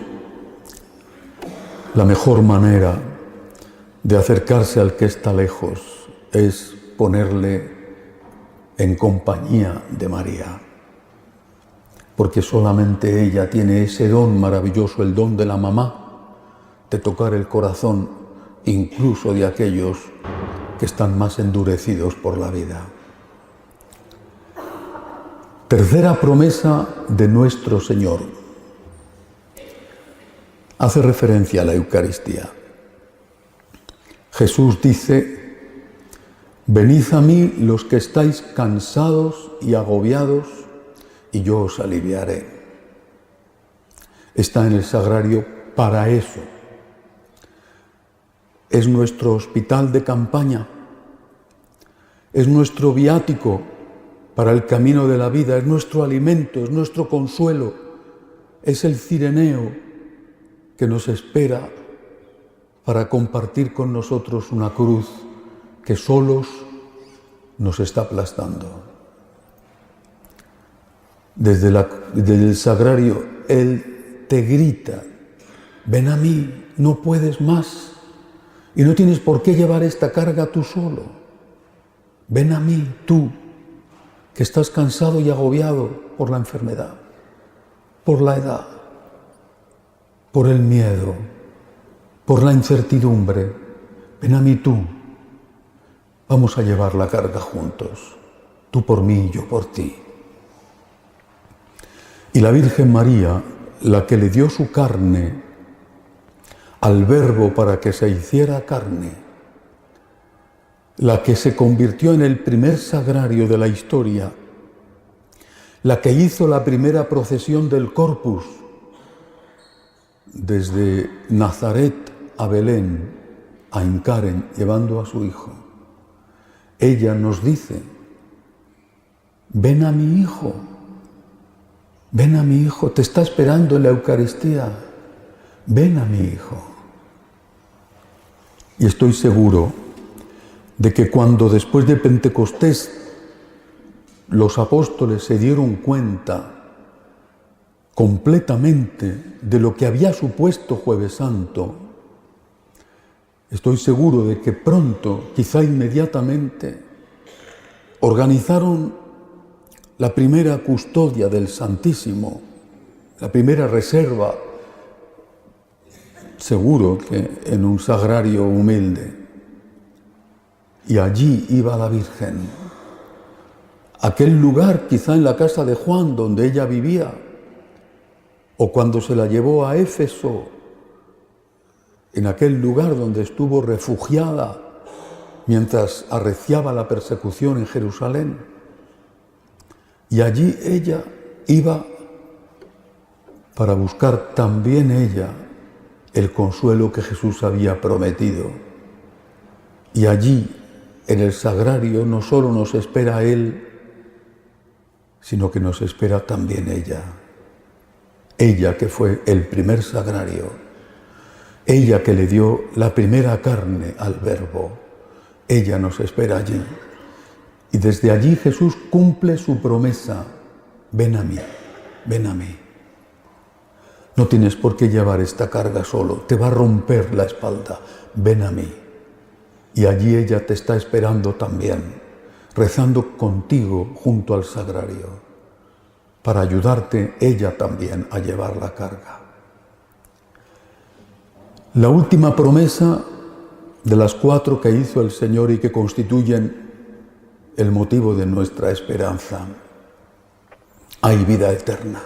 la mejor manera de acercarse al que está lejos es ponerle en compañía de María. porque solamente ella tiene ese don maravilloso, el don de la mamá, de tocar el corazón incluso de aquellos que están más endurecidos por la vida. Tercera promesa de nuestro Señor. Hace referencia a la Eucaristía. Jesús dice: venid a mí los que estáis cansados y agobiados, y yo os aliviaré. Está en el sagrario para eso. Es nuestro hospital de campaña, es nuestro viático para el camino de la vida, es nuestro alimento, es nuestro consuelo, es el cireneo que nos espera para compartir con nosotros una cruz que solos nos está aplastando. Desde el sagrario, Él te grita: ven a mí, no puedes más. Y no tienes por qué llevar esta carga tú solo. Ven a mí, tú, que estás cansado y agobiado por la enfermedad, por la edad, por el miedo, por la incertidumbre. Ven a mí tú. Vamos a llevar la carga juntos. Tú por mí y yo por ti. Y la Virgen María, la que le dio su carne al Verbo para que se hiciera carne, la que se convirtió en el primer sagrario de la historia, la que hizo la primera procesión del Corpus desde Nazaret a Belén, a Incaren, llevando a su hijo. Ella nos dice: ven a mi hijo, ven a mi hijo, te está esperando en la Eucaristía, ven a mi hijo. Y estoy seguro de que cuando después de Pentecostés los apóstoles se dieron cuenta completamente de lo que había supuesto Jueves Santo, estoy seguro de que pronto, quizá inmediatamente, organizaron la primera custodia del Santísimo, la primera reserva, seguro que en un sagrario humilde. Y allí iba la Virgen, aquel lugar quizá en la casa de Juan donde ella vivía, o cuando se la llevó a Éfeso, en aquel lugar donde estuvo refugiada mientras arreciaba la persecución en Jerusalén. Y allí ella iba para buscar también ella el consuelo que Jesús había prometido. Y allí, en el sagrario, no solo nos espera Él, sino que nos espera también ella. Ella que fue el primer sagrario, ella que le dio la primera carne al Verbo, ella nos espera allí. Y desde allí Jesús cumple su promesa: ven a mí, ven a mí. No tienes por qué llevar esta carga solo, te va a romper la espalda, ven a mí. Y allí ella te está esperando también, rezando contigo junto al sagrario, para ayudarte ella también a llevar la carga. La última promesa de las 4 que hizo el Señor y que constituyen el motivo de nuestra esperanza: hay vida eterna.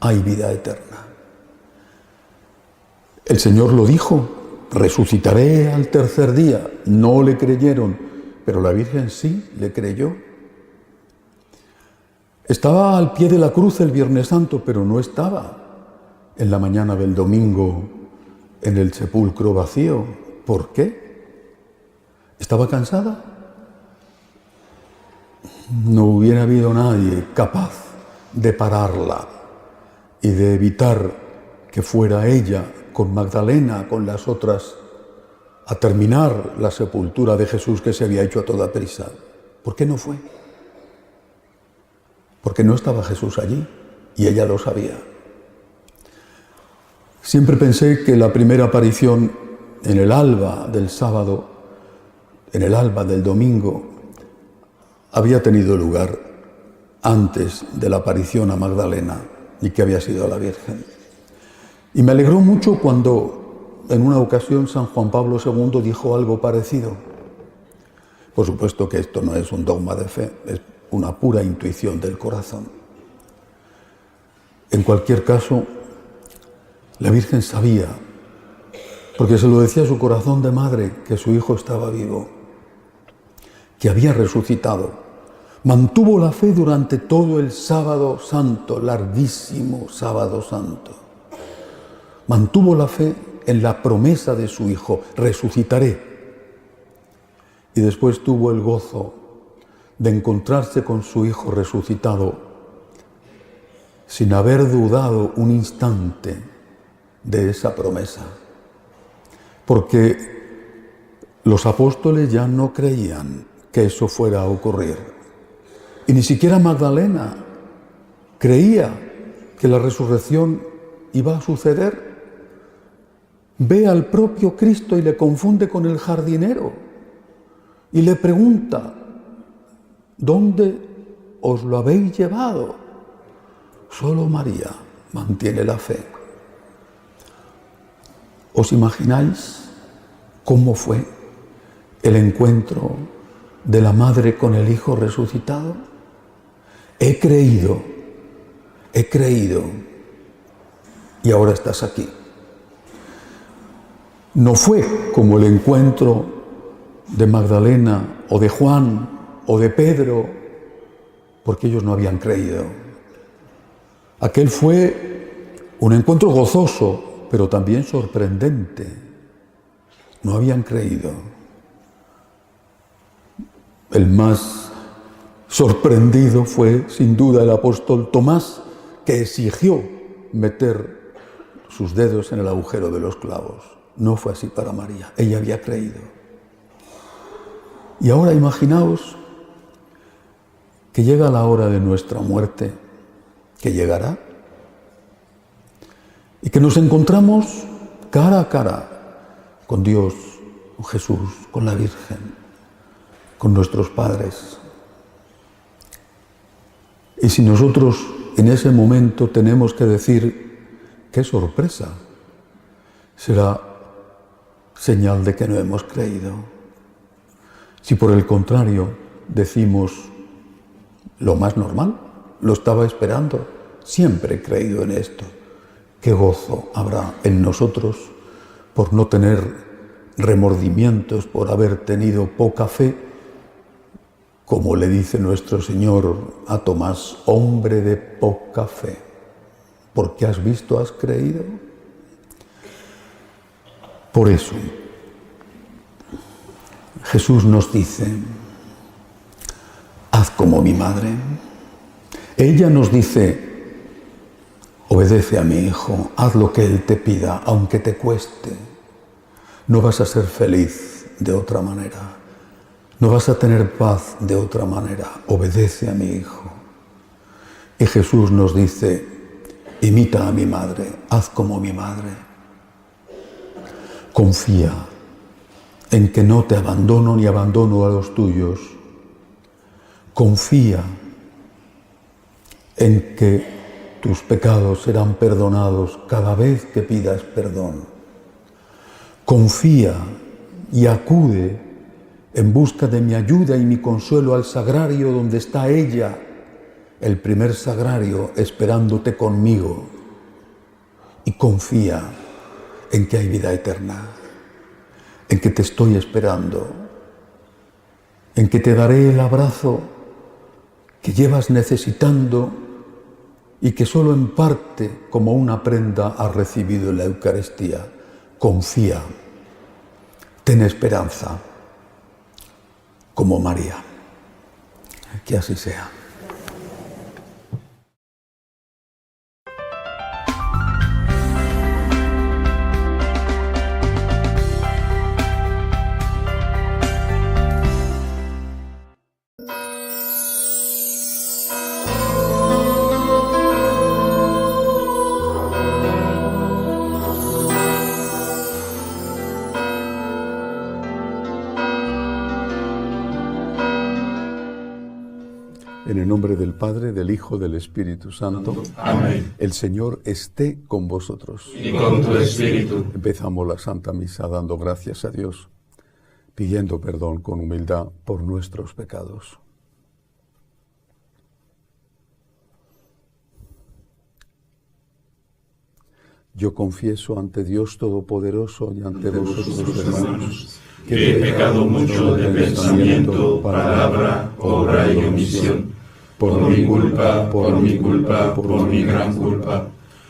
Hay vida eterna. El Señor lo dijo: resucitaré al tercer día. No le creyeron, pero la Virgen sí le creyó. Estaba al pie de la cruz el Viernes Santo, pero no estaba en la mañana del domingo en el sepulcro vacío. ¿Por qué? ¿Estaba cansada? No hubiera habido nadie capaz de pararla y de evitar que fuera ella, con Magdalena, con las otras, a terminar la sepultura de Jesús que se había hecho a toda prisa. ¿Por qué no fue? Porque no estaba Jesús allí y ella lo sabía. Siempre pensé que la primera aparición en el alba del sábado, en el alba del domingo, había tenido lugar antes de la aparición a Magdalena y que había sido la Virgen. Y me alegró mucho cuando en una ocasión San Juan Pablo II dijo algo parecido. Por supuesto que esto no es un dogma de fe, es una pura intuición del corazón. En cualquier caso, la Virgen sabía, porque se lo decía su corazón de madre, que su hijo estaba vivo, que había resucitado. Mantuvo la fe durante todo el sábado santo, larguísimo sábado santo. Mantuvo la fe en la promesa de su hijo, resucitaré. Y después tuvo el gozo de encontrarse con su hijo resucitado sin haber dudado un instante de esa promesa. Porque los apóstoles ya no creían que eso fuera a ocurrir. Y ni siquiera Magdalena creía que la resurrección iba a suceder. Ve al propio Cristo y le confunde con el jardinero y le pregunta: ¿dónde os lo habéis llevado? Solo María mantiene la fe. ¿Os imagináis cómo fue el encuentro de la madre con el hijo resucitado? He creído, y ahora estás aquí. No fue como el encuentro de Magdalena o de Juan o de Pedro, porque ellos no habían creído. Aquel fue un encuentro gozoso, pero también sorprendente. No habían creído. El más sorprendido fue, sin duda, el apóstol Tomás, que exigió meter sus dedos en el agujero de los clavos. No fue así para María. Ella había creído. Y ahora imaginaos que llega la hora de nuestra muerte, que llegará, y que nos encontramos cara a cara con Dios, con Jesús, con la Virgen, con nuestros padres. Y si nosotros en ese momento tenemos que decir: ¡qué sorpresa!, será señal de que no hemos creído. Si por el contrario decimos: lo más normal, lo estaba esperando, siempre he creído en esto, qué gozo habrá en nosotros por no tener remordimientos, por haber tenido poca fe, como le dice nuestro Señor a Tomás: hombre de poca fe, porque has visto, has creído. Por eso Jesús nos dice: haz como mi madre. Ella nos dice: obedece a mi hijo, haz lo que él te pida, aunque te cueste. No vas a ser feliz de otra manera, no vas a tener paz de otra manera. Obedece a mi hijo. Y Jesús nos dice: imita a mi madre, haz como mi madre. Confía en que no te abandono ni abandono a los tuyos. Confía en que tus pecados serán perdonados cada vez que pidas perdón. Confía y acude en busca de mi ayuda y mi consuelo al sagrario donde está ella, el primer sagrario, esperándote conmigo. Y confía en que hay vida eterna, en que te estoy esperando, en que te daré el abrazo que llevas necesitando y que solo en parte, como una prenda, has recibido en la Eucaristía. Confía, ten esperanza, como María. Que así sea. En el nombre del Padre, del Hijo, del Espíritu Santo. Amén. El Señor esté con vosotros. Y con tu espíritu. Empezamos la Santa Misa dando gracias a Dios, pidiendo perdón con humildad por nuestros pecados. Yo confieso ante Dios Todopoderoso y ante vosotros, hermanos, que he pecado mucho de pensamiento, palabra, obra y omisión, por mi culpa, por mi gran culpa.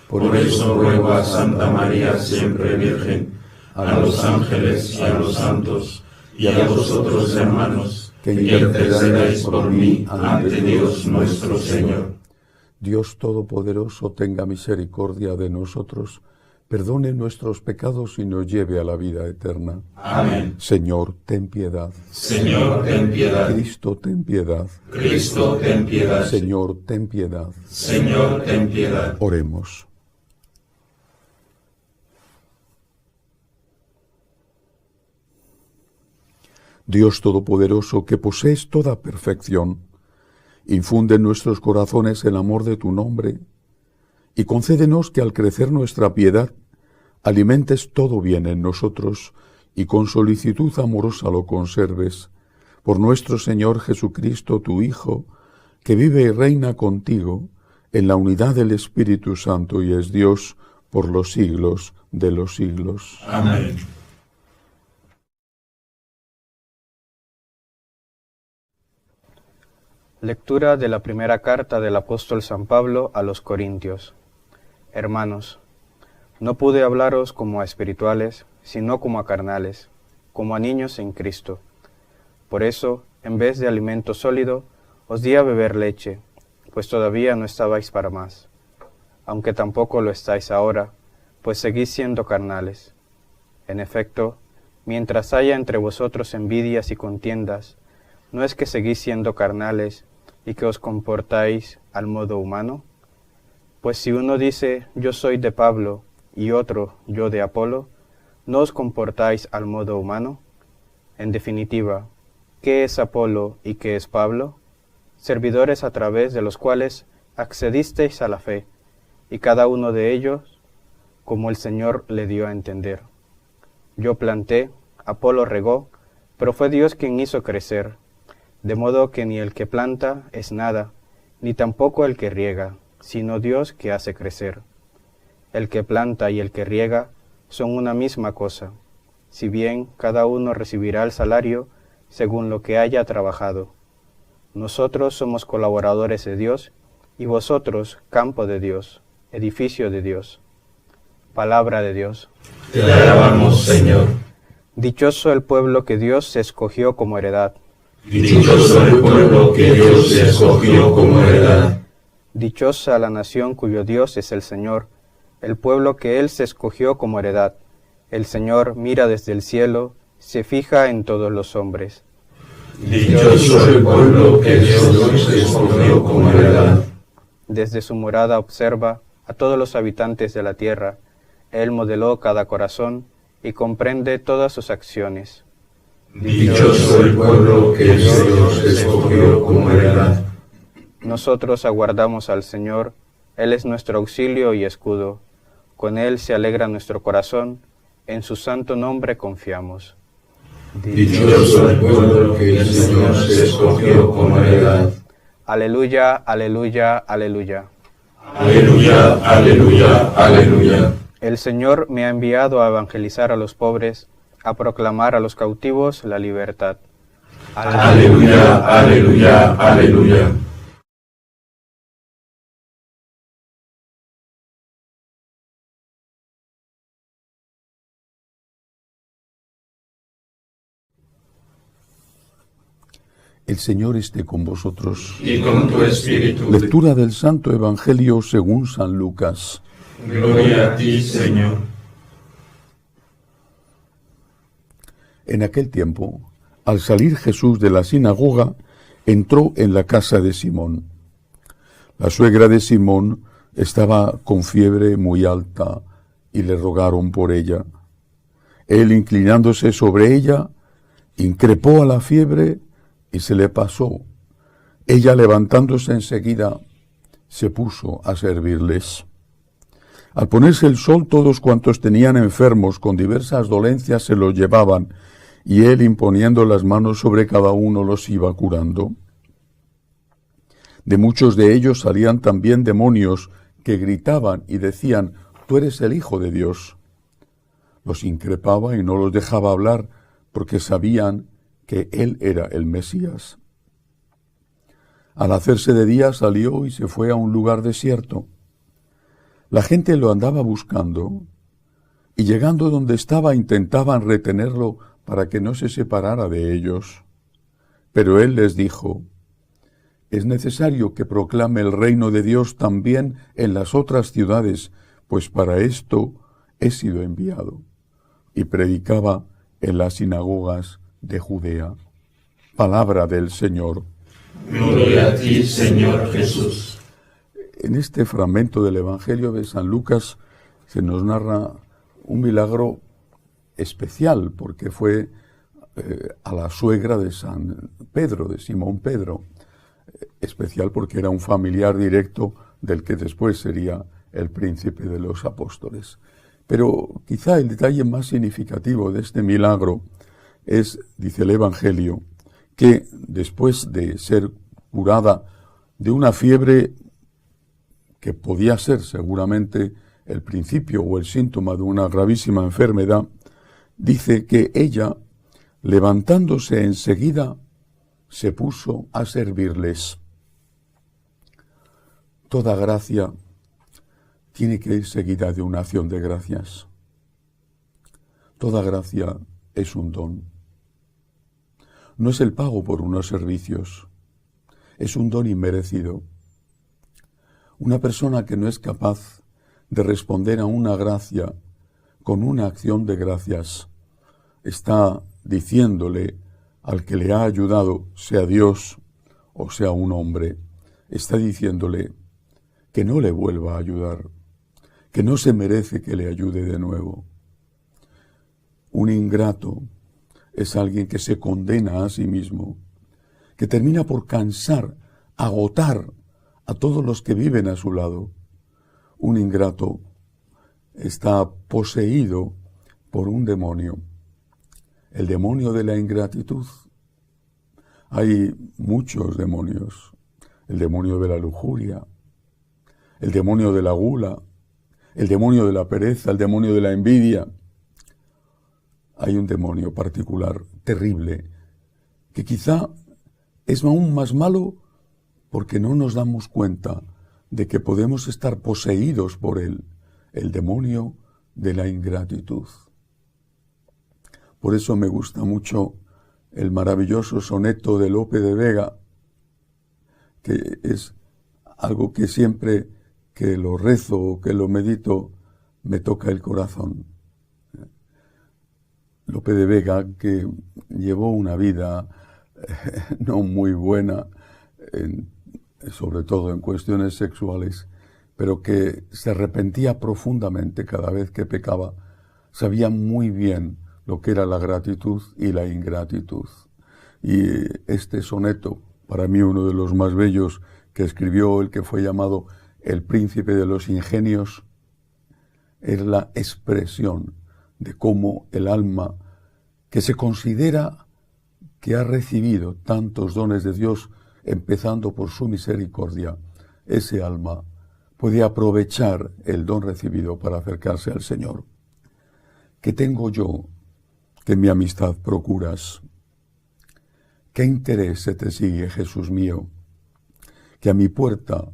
Por eso ruego a Santa María siempre Virgen, a los ángeles y a los santos, y a vosotros, hermanos, que intercedáis por mí ante Dios nuestro Señor. Dios Todopoderoso tenga misericordia de nosotros, perdone nuestros pecados y nos lleve a la vida eterna. Amén. Señor, ten piedad. Señor, ten piedad. Cristo, ten piedad. Cristo, ten piedad. Señor, ten piedad. Señor, ten piedad. Oremos. Dios Todopoderoso, que posees toda perfección, infunde en nuestros corazones el amor de tu nombre y concédenos que al crecer nuestra piedad alimentes todo bien en nosotros y con solicitud amorosa lo conserves. Por nuestro Señor Jesucristo, tu Hijo, que vive y reina contigo en la unidad del Espíritu Santo y es Dios por los siglos de los siglos. Amén. Lectura de la primera carta del apóstol San Pablo a los Corintios. Hermanos, no pude hablaros como a espirituales, sino como a carnales, como a niños en Cristo. Por eso, en vez de alimento sólido, os di a beber leche, pues todavía no estabais para más, aunque tampoco lo estáis ahora, pues seguís siendo carnales. En efecto, mientras haya entre vosotros envidias y contiendas, ¿no es que seguís siendo carnales y que os comportáis al modo humano? Pues si uno dice, yo soy de Pablo, y otro, yo de Apolo, ¿no os comportáis al modo humano? En definitiva, ¿qué es Apolo y qué es Pablo? Servidores a través de los cuales accedisteis a la fe, y cada uno de ellos, como el Señor le dio a entender. Yo planté, Apolo regó, pero fue Dios quien hizo crecer. De modo que ni el que planta es nada, ni tampoco el que riega, sino Dios que hace crecer. El que planta y el que riega son una misma cosa, si bien cada uno recibirá el salario según lo que haya trabajado. Nosotros somos colaboradores de Dios, y vosotros campo de Dios, edificio de Dios. Palabra de Dios. Te alabamos, Señor. Dichoso el pueblo que Dios se escogió como heredad. Dichoso el pueblo que Dios escogió como heredad. Dichosa la nación cuyo Dios es el Señor, el pueblo que Él se escogió como heredad. El Señor mira desde el cielo, se fija en todos los hombres. Dichoso el pueblo que Dios escogió como heredad. Desde su morada observa a todos los habitantes de la tierra. Él modeló cada corazón y comprende todas sus acciones. Dichoso el pueblo que Dios escogió como heredad. Nosotros aguardamos al Señor, Él es nuestro auxilio y escudo. Con Él se alegra nuestro corazón, en su santo nombre confiamos. Dichoso el pueblo que el Señor se escogió como heredad. Aleluya, aleluya, aleluya. Aleluya, aleluya, aleluya. El Señor me ha enviado a evangelizar a los pobres, a proclamar a los cautivos la libertad. Aleluya, aleluya, aleluya. El Señor esté con vosotros. Y con tu espíritu. Lectura del Santo Evangelio según San Lucas. Gloria a ti, Señor. En aquel tiempo, al salir Jesús de la sinagoga, entró en la casa de Simón. La suegra de Simón estaba con fiebre muy alta y le rogaron por ella. Él, inclinándose sobre ella, increpó a la fiebre y se le pasó, Ella, levantándose enseguida, se puso a servirles. Al ponerse el sol, todos cuantos tenían enfermos con diversas dolencias se los llevaban, y él, imponiendo las manos sobre cada uno, los iba curando. De muchos de ellos salían también demonios que gritaban y decían: «Tú eres el Hijo de Dios». Los increpaba y no los dejaba hablar, porque sabían que él era el Mesías. Al hacerse de día salió y se fue a un lugar desierto. La gente lo andaba buscando, y llegando donde estaba intentaban retenerlo para que no se separara de ellos. Pero él les dijo: «Es necesario que proclame el reino de Dios también en las otras ciudades, pues para esto he sido enviado». Y predicaba en las sinagogas de Judea. Palabra del Señor. Gloria a ti, Señor Jesús. En este fragmento del Evangelio de San Lucas se nos narra un milagro especial, porque fue a la suegra de San Pedro, de Simón Pedro. Especial porque era un familiar directo del que después sería el príncipe de los apóstoles. Pero quizá el detalle más significativo de este milagro es, dice el Evangelio, que después de ser curada de una fiebre que podía ser seguramente el principio o el síntoma de una gravísima enfermedad, dice que ella, levantándose enseguida, se puso a servirles. Toda gracia tiene que ir seguida de una acción de gracias. Toda gracia es un don. No es el pago por unos servicios, es un don inmerecido. Una persona que no es capaz de responder a una gracia con una acción de gracias está diciéndole al que le ha ayudado, sea Dios o sea un hombre, está diciéndole que no le vuelva a ayudar, que no se merece que le ayude de nuevo. Un ingrato es alguien que se condena a sí mismo, que termina por cansar, agotar a todos los que viven a su lado. Un ingrato está poseído por un demonio, el demonio de la ingratitud. Hay muchos demonios: el demonio de la lujuria, el demonio de la gula, el demonio de la pereza, el demonio de la envidia. Hay un demonio particular, terrible, que quizá es aún más malo porque no nos damos cuenta de que podemos estar poseídos por él, el demonio de la ingratitud. Por eso me gusta mucho el maravilloso soneto de Lope de Vega, que es algo que siempre que lo rezo o que lo medito me toca el corazón. Lope de Vega, que llevó una vida no muy buena, sobre todo en cuestiones sexuales, pero que se arrepentía profundamente cada vez que pecaba, sabía muy bien lo que era la gratitud y la ingratitud. Y este soneto, para mí uno de los más bellos que escribió el que fue llamado el príncipe de los ingenios, es la expresión de cómo el alma, que se considera que ha recibido tantos dones de Dios, empezando por su misericordia, ese alma puede aprovechar el don recibido para acercarse al Señor. ¿Qué tengo yo que mi amistad procuras? ¿Qué interés se te sigue, Jesús mío? Que a mi puerta,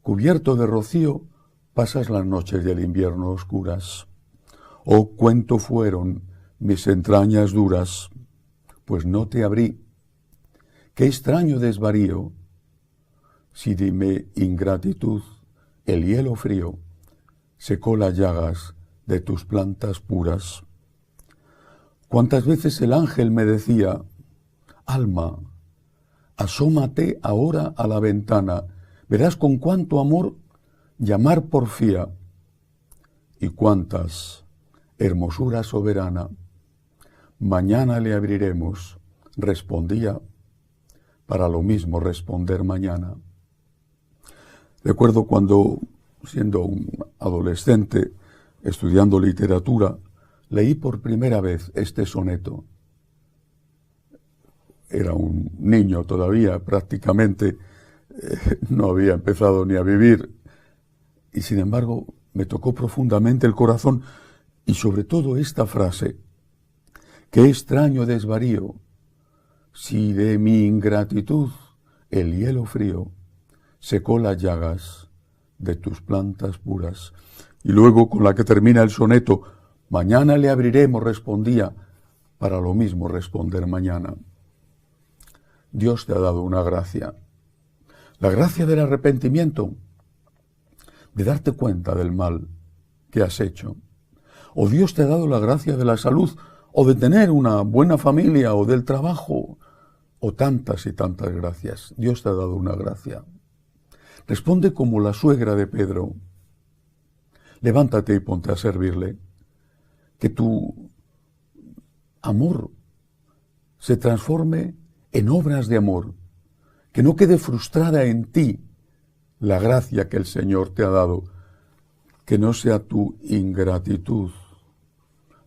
cubierto de rocío, pasas las noches del invierno oscuras. Oh, cuánto fueron mis entrañas duras, pues no te abrí. Qué extraño desvarío, si de mi ingratitud el hielo frío secó las llagas de tus plantas puras. Cuántas veces el ángel me decía: alma, asómate ahora a la ventana, verás con cuánto amor llamar porfía. Y cuántas, hermosura soberana, mañana le abriremos, respondía, para lo mismo responder mañana. Recuerdo cuando, siendo un adolescente, estudiando literatura, leí por primera vez este soneto. Era un niño todavía, prácticamente no había empezado ni a vivir, y sin embargo me tocó profundamente el corazón, y sobre todo esta frase: qué extraño desvarío, si de mi ingratitud el hielo frío secó las llagas de tus plantas puras. Y luego, con la que termina el soneto: mañana le abriremos, respondía, para lo mismo responder mañana. Dios te ha dado una gracia, la gracia del arrepentimiento, de darte cuenta del mal que has hecho. O Dios te ha dado la gracia de la salud, o de tener una buena familia, o del trabajo, o tantas y tantas gracias. Dios te ha dado una gracia. Responde como la suegra de Pedro: levántate y ponte a servirle. Que tu amor se transforme en obras de amor, que no quede frustrada en ti la gracia que el Señor te ha dado, que no sea tu ingratitud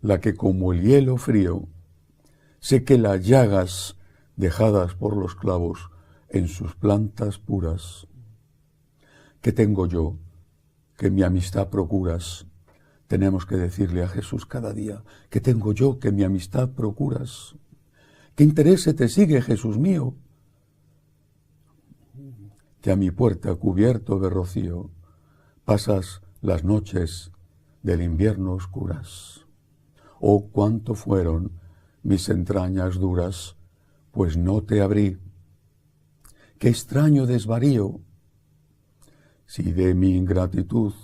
la que, como el hielo frío, seque las llagas dejadas por los clavos en sus plantas puras. ¿Qué tengo yo que mi amistad procuras? Tenemos que decirle a Jesús cada día: ¿qué tengo yo que mi amistad procuras? ¿Qué interés te sigue, Jesús mío? Que a mi puerta, cubierto de rocío, pasas las noches del invierno oscuras. Oh, cuánto fueron mis entrañas duras, pues no te abrí. Qué extraño desvarío, si de mi ingratitud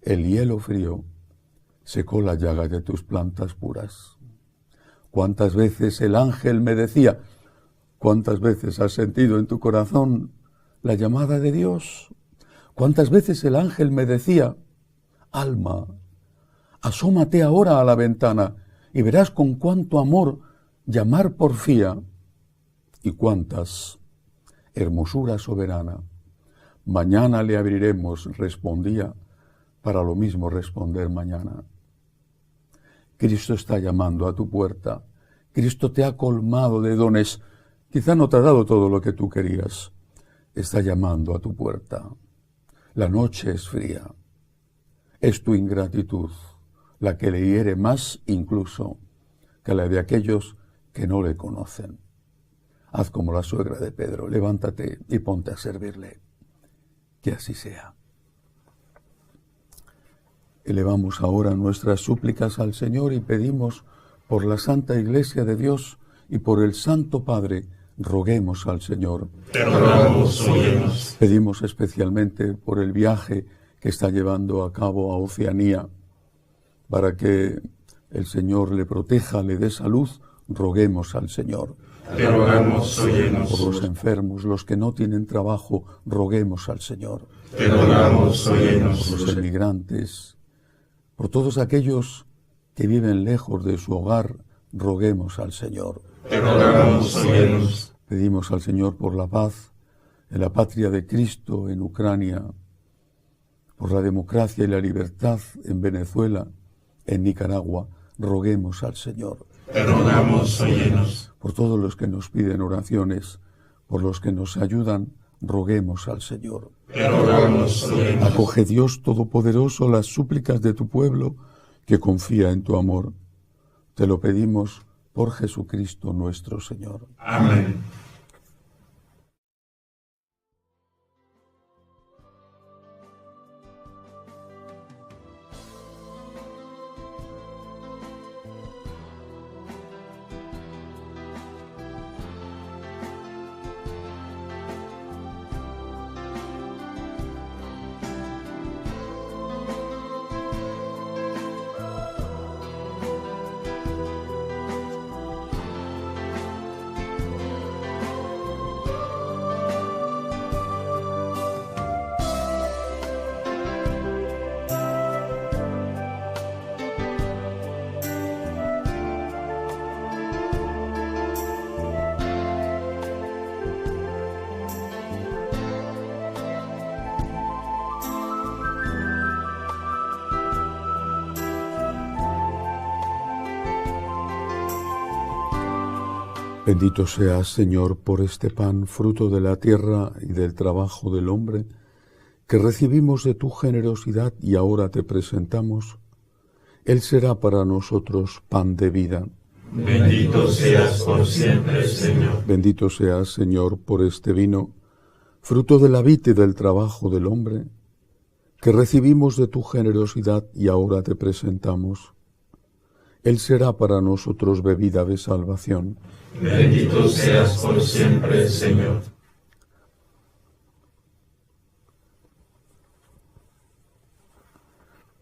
el hielo frío secó la llaga de tus plantas puras. ¿Cuántas veces el ángel me decía? ¿Cuántas veces has sentido en tu corazón la llamada de Dios? ¿Cuántas veces el ángel me decía: alma, asómate ahora a la ventana y verás con cuánto amor llamar porfía? Y cuántas, hermosura soberana, mañana le abriremos, respondía, para lo mismo responder mañana. Cristo está llamando a tu puerta. Cristo te ha colmado de dones. Quizá no te ha dado todo lo que tú querías. Está llamando a tu puerta. La noche es fría. Es tu ingratitud la que le hiere más incluso que la de aquellos que no le conocen. Haz como la suegra de Pedro, levántate y ponte a servirle. Que así sea. Elevamos ahora nuestras súplicas al Señor y pedimos por la Santa Iglesia de Dios y por el Santo Padre, roguemos al Señor. Te rogamos, óyenos. Pedimos especialmente por el viaje que está llevando a cabo a Oceanía, para que el Señor le proteja, le dé salud, roguemos al Señor. Te rogamos, óyenos. Por los enfermos, los que no tienen trabajo, roguemos al Señor. Te rogamos, óyenos. Por los emigrantes, por todos aquellos que viven lejos de su hogar, roguemos al Señor. Te rogamos, óyenos. Pedimos al Señor por la paz en la patria de Cristo, en Ucrania, por la democracia y la libertad en Venezuela, en Nicaragua, roguemos al Señor. Te rogamos, óyenos. Por todos los que nos piden oraciones, por los que nos ayudan, roguemos al Señor. Te rogamos, óyenos. Acoge, Dios Todopoderoso, las súplicas de tu pueblo que confía en tu amor. Te lo pedimos por Jesucristo nuestro Señor. Amén. Bendito seas, Señor, por este pan, fruto de la tierra y del trabajo del hombre, que recibimos de tu generosidad y ahora te presentamos. Él será para nosotros pan de vida. Bendito seas por siempre, Señor. Bendito seas, Señor, por este vino, fruto de la vid y del trabajo del hombre, que recibimos de tu generosidad y ahora te presentamos. Él será para nosotros bebida de salvación. Bendito seas por siempre, Señor.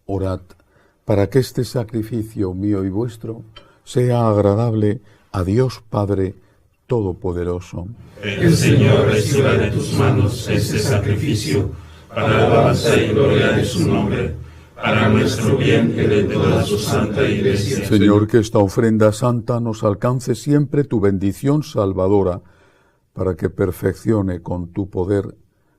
Orad para que este sacrificio mío y vuestro sea agradable a Dios Padre Todopoderoso. El Señor reciba de tus manos este sacrificio para alabanza y gloria de su nombre, para nuestro bien y de toda su santa Iglesia. Señor, que esta ofrenda santa nos alcance siempre tu bendición salvadora, para que perfeccione con tu poder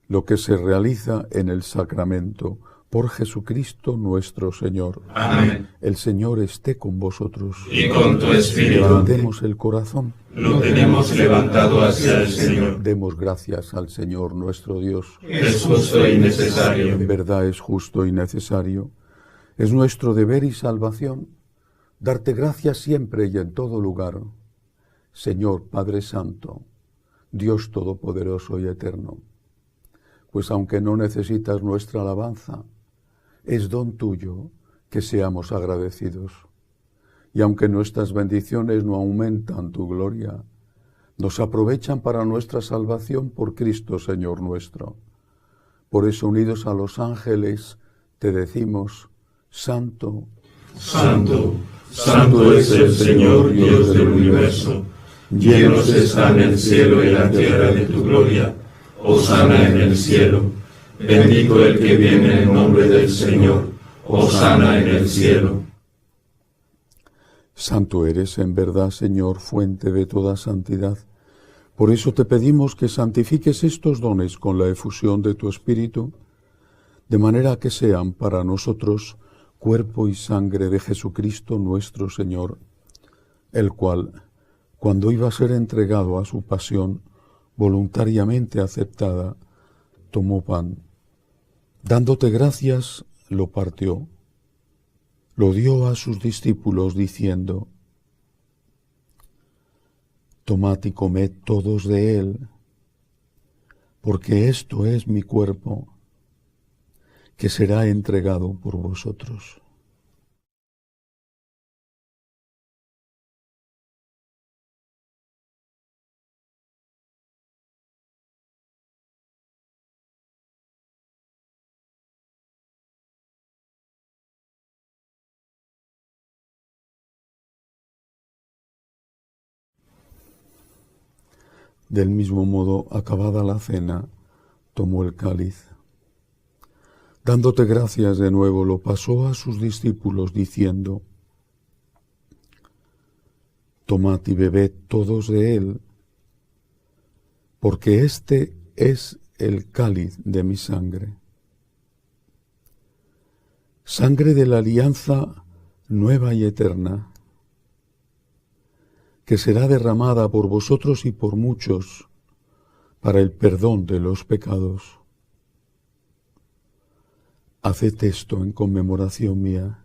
lo que se realiza en el sacramento. Por Jesucristo nuestro Señor. Amén. El Señor esté con vosotros. Y con tu espíritu. Levantemos el corazón. Lo tenemos levantado hacia el Señor. Demos gracias al Señor nuestro Dios. Es justo y necesario. En verdad es justo y necesario. Es nuestro deber y salvación darte gracias siempre y en todo lugar. Señor Padre Santo, Dios Todopoderoso y Eterno, pues aunque no necesitas nuestra alabanza, es don tuyo que seamos agradecidos. Y aunque nuestras bendiciones no aumentan tu gloria, nos aprovechan para nuestra salvación por Cristo, Señor nuestro. Por eso, unidos a los ángeles, te decimos: Santo, Santo, santo es el Señor Dios del universo. Llenos están el cielo y la tierra de tu gloria. Hosana en el cielo. Bendito el que viene en nombre del Señor. Hosana en el cielo. Santo eres en verdad, Señor, fuente de toda santidad. Por eso te pedimos que santifiques estos dones con la efusión de tu Espíritu, de manera que sean para nosotros cuerpo y sangre de Jesucristo nuestro Señor, el cual, cuando iba a ser entregado a su pasión, voluntariamente aceptada, tomó pan. Dándote gracias, lo partió. Lo dio a sus discípulos diciendo: Tomad y comed todos de él, porque esto es mi cuerpo, que será entregado por vosotros. Del mismo modo, acabada la cena, tomó el cáliz. Dándote gracias de nuevo, lo pasó a sus discípulos, diciendo: Tomad y bebed todos de él, porque este es el cáliz de mi sangre. Sangre de la alianza nueva y eterna, que será derramada por vosotros y por muchos para el perdón de los pecados. Haced esto en conmemoración mía.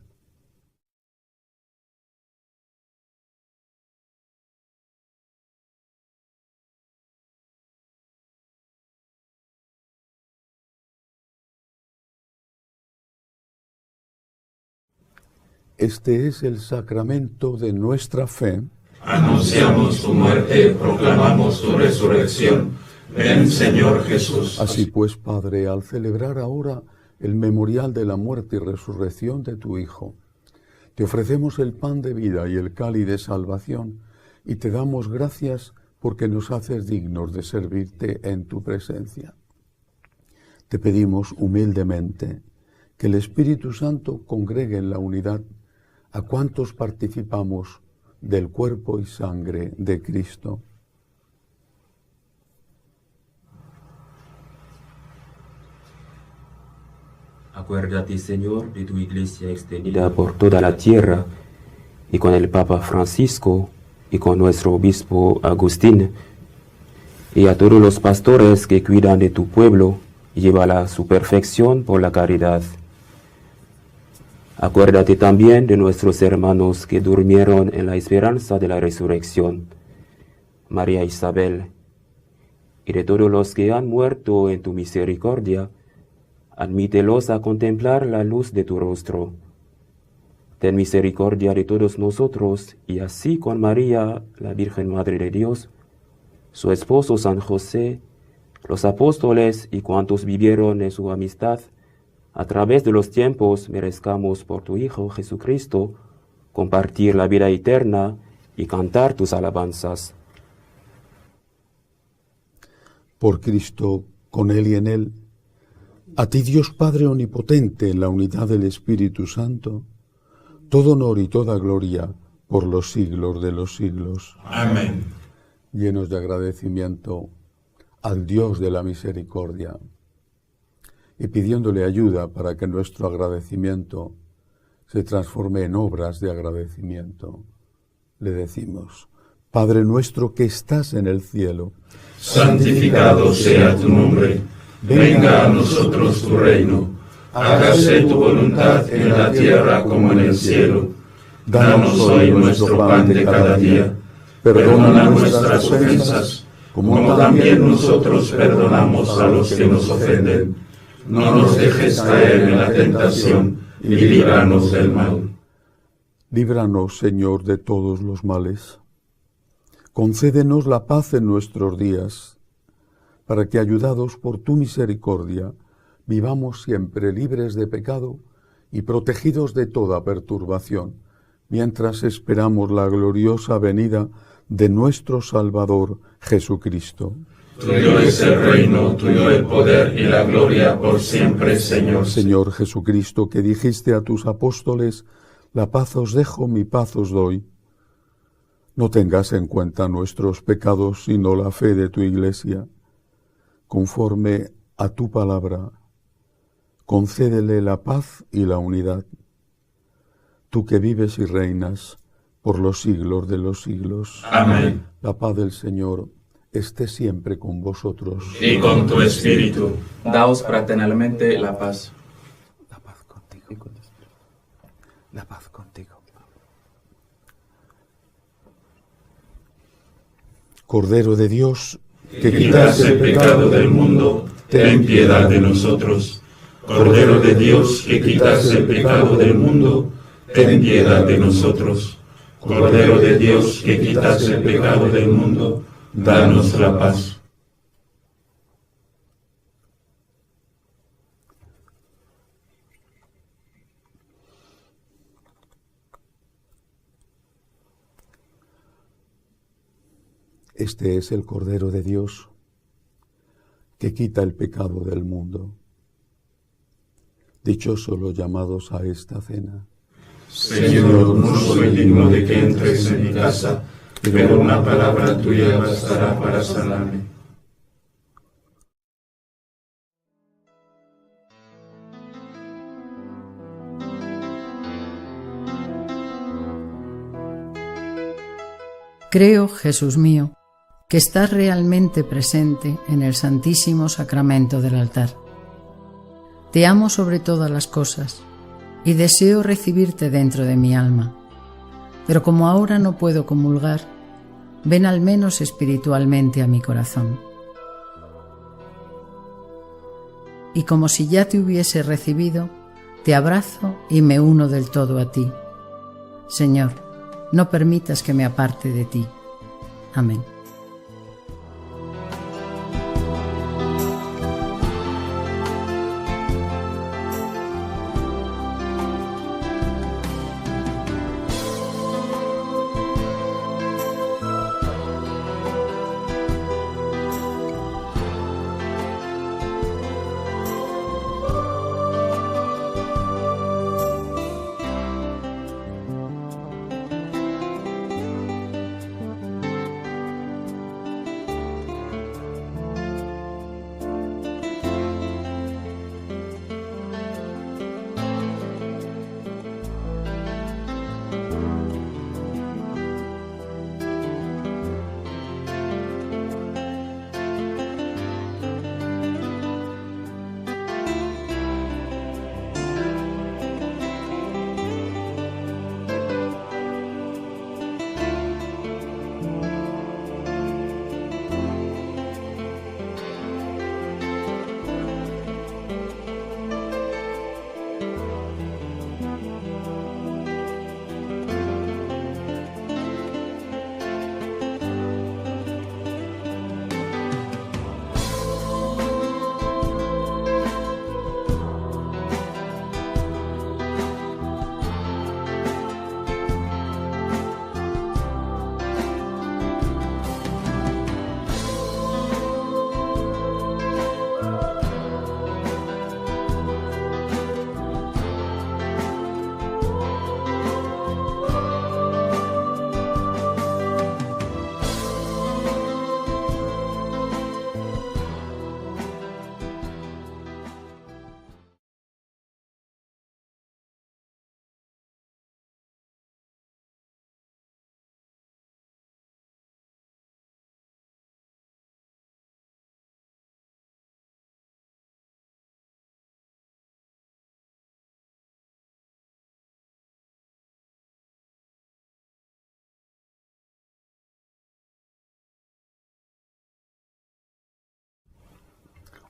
Este es el sacramento de nuestra fe. Anunciamos tu muerte, proclamamos tu resurrección. Ven, Señor Jesús. Así pues, Padre, al celebrar ahora el memorial de la muerte y resurrección de tu Hijo, te ofrecemos el pan de vida y el cáliz de salvación, y te damos gracias porque nos haces dignos de servirte en tu presencia. Te pedimos humildemente que el Espíritu Santo congregue en la unidad a cuantos participamos del cuerpo y sangre de Cristo. Acuérdate, Señor, de tu Iglesia extendida por toda la tierra, y con el Papa Francisco, y con nuestro obispo Agustín, y a todos los pastores que cuidan de tu pueblo, llévala a su perfección por la caridad. Acuérdate también de nuestros hermanos que durmieron en la esperanza de la resurrección, María Isabel, y de todos los que han muerto en tu misericordia, admítelos a contemplar la luz de tu rostro. Ten misericordia de todos nosotros, y así con María, la Virgen Madre de Dios, su esposo San José, los apóstoles y cuantos vivieron en su amistad, a través de los tiempos merezcamos por tu Hijo Jesucristo compartir la vida eterna y cantar tus alabanzas. Por Cristo, con Él y en Él, a ti Dios Padre Omnipotente, en la unidad del Espíritu Santo, todo honor y toda gloria por los siglos de los siglos. Amén. Llenos de agradecimiento al Dios de la misericordia y pidiéndole ayuda para que nuestro agradecimiento se transforme en obras de agradecimiento, le decimos: Padre nuestro que estás en el cielo, Santificado sea tu nombre, venga a nosotros tu reino, hágase tu voluntad en la tierra como en el cielo. Danos hoy nuestro pan de cada día, perdona nuestras ofensas, como también nosotros perdonamos a los que nos ofenden. No nos dejes caer en la tentación y líbranos del mal. líbranos, Señor, de todos los males. Concédenos la paz en nuestros días, para que, ayudados por tu misericordia, vivamos siempre libres de pecado y protegidos de toda perturbación, mientras esperamos la gloriosa venida de nuestro Salvador Jesucristo. Tuyo es el reino, tuyo el poder y la gloria por siempre, Señor. Señor Jesucristo, que dijiste a tus apóstoles: la paz os dejo, mi paz os doy. No tengas en cuenta nuestros pecados, sino la fe de tu Iglesia. Conforme a tu palabra, concédele la paz y la unidad. Tú que vives y reinas por los siglos de los siglos. Amén. La paz del Señor esté siempre con vosotros. Y con tu espíritu. Daos fraternalmente la paz. La paz contigo. La paz contigo. Cordero de Dios, Que quitas el pecado del mundo, ten piedad de nosotros. Cordero de Dios, que quitas el pecado del mundo, ten piedad de nosotros. Cordero de Dios, que quitas el pecado del mundo, danos la paz. este es el Cordero de Dios que quita el pecado del mundo. Dichosos los llamados a esta cena. Señor, no soy digno de que entres en mi casa, pero una palabra tuya bastará para sanarme. Creo, Jesús mío, que estás realmente presente en el Santísimo Sacramento del altar. Te amo sobre todas las cosas y deseo recibirte dentro de mi alma, pero como ahora no puedo comulgar, ven al menos espiritualmente a mi corazón. Y como si ya te hubiese recibido, te abrazo y me uno del todo a ti. Señor, no permitas que me aparte de ti. Amén.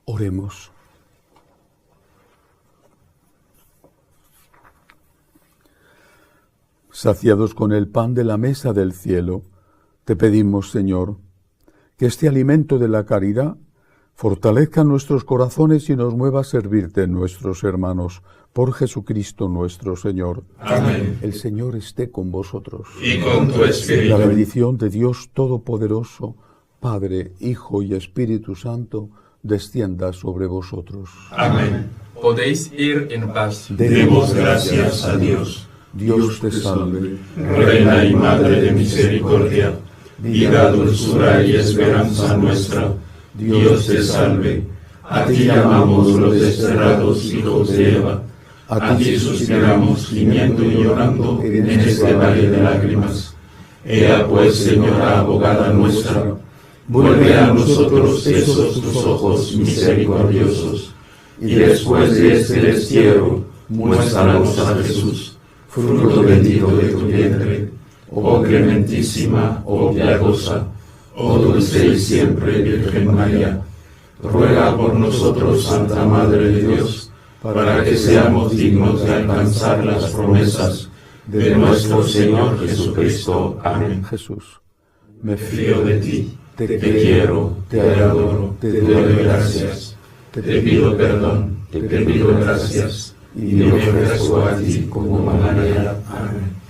Oremos. Saciados con el pan de la mesa del cielo, te pedimos, Señor, que este alimento de la caridad fortalezca nuestros corazones y nos mueva a servirte, nuestros hermanos, por Jesucristo nuestro Señor. Amén. El Señor esté con vosotros. Y con tu espíritu. La bendición de Dios Todopoderoso, Padre, Hijo y Espíritu Santo, descienda sobre vosotros. Amén. Podéis ir en paz. Demos gracias a Dios. Dios te salve, Reina y Madre de misericordia, vida, dulzura y esperanza nuestra. Dios te salve. A ti llamamos los desterrados hijos de Eva. A ti suspiramos, gimiendo y llorando en este valle de lágrimas. Ea pues, Señora abogada nuestra, vuelve a nosotros esos tus ojos misericordiosos, y después de este destierro, muéstranos a Jesús, fruto bendito de tu vientre. Oh clementísima, oh piadosa, oh dulce y siempre Virgen María, ruega por nosotros, Santa Madre de Dios, para que seamos dignos de alcanzar las promesas de nuestro Señor Jesucristo. Amén. Jesús. Me fío de ti, te quiero, te adoro, te doy gracias, te pido perdón, te pido gracias, y me ofrezco a ti como María. Amén.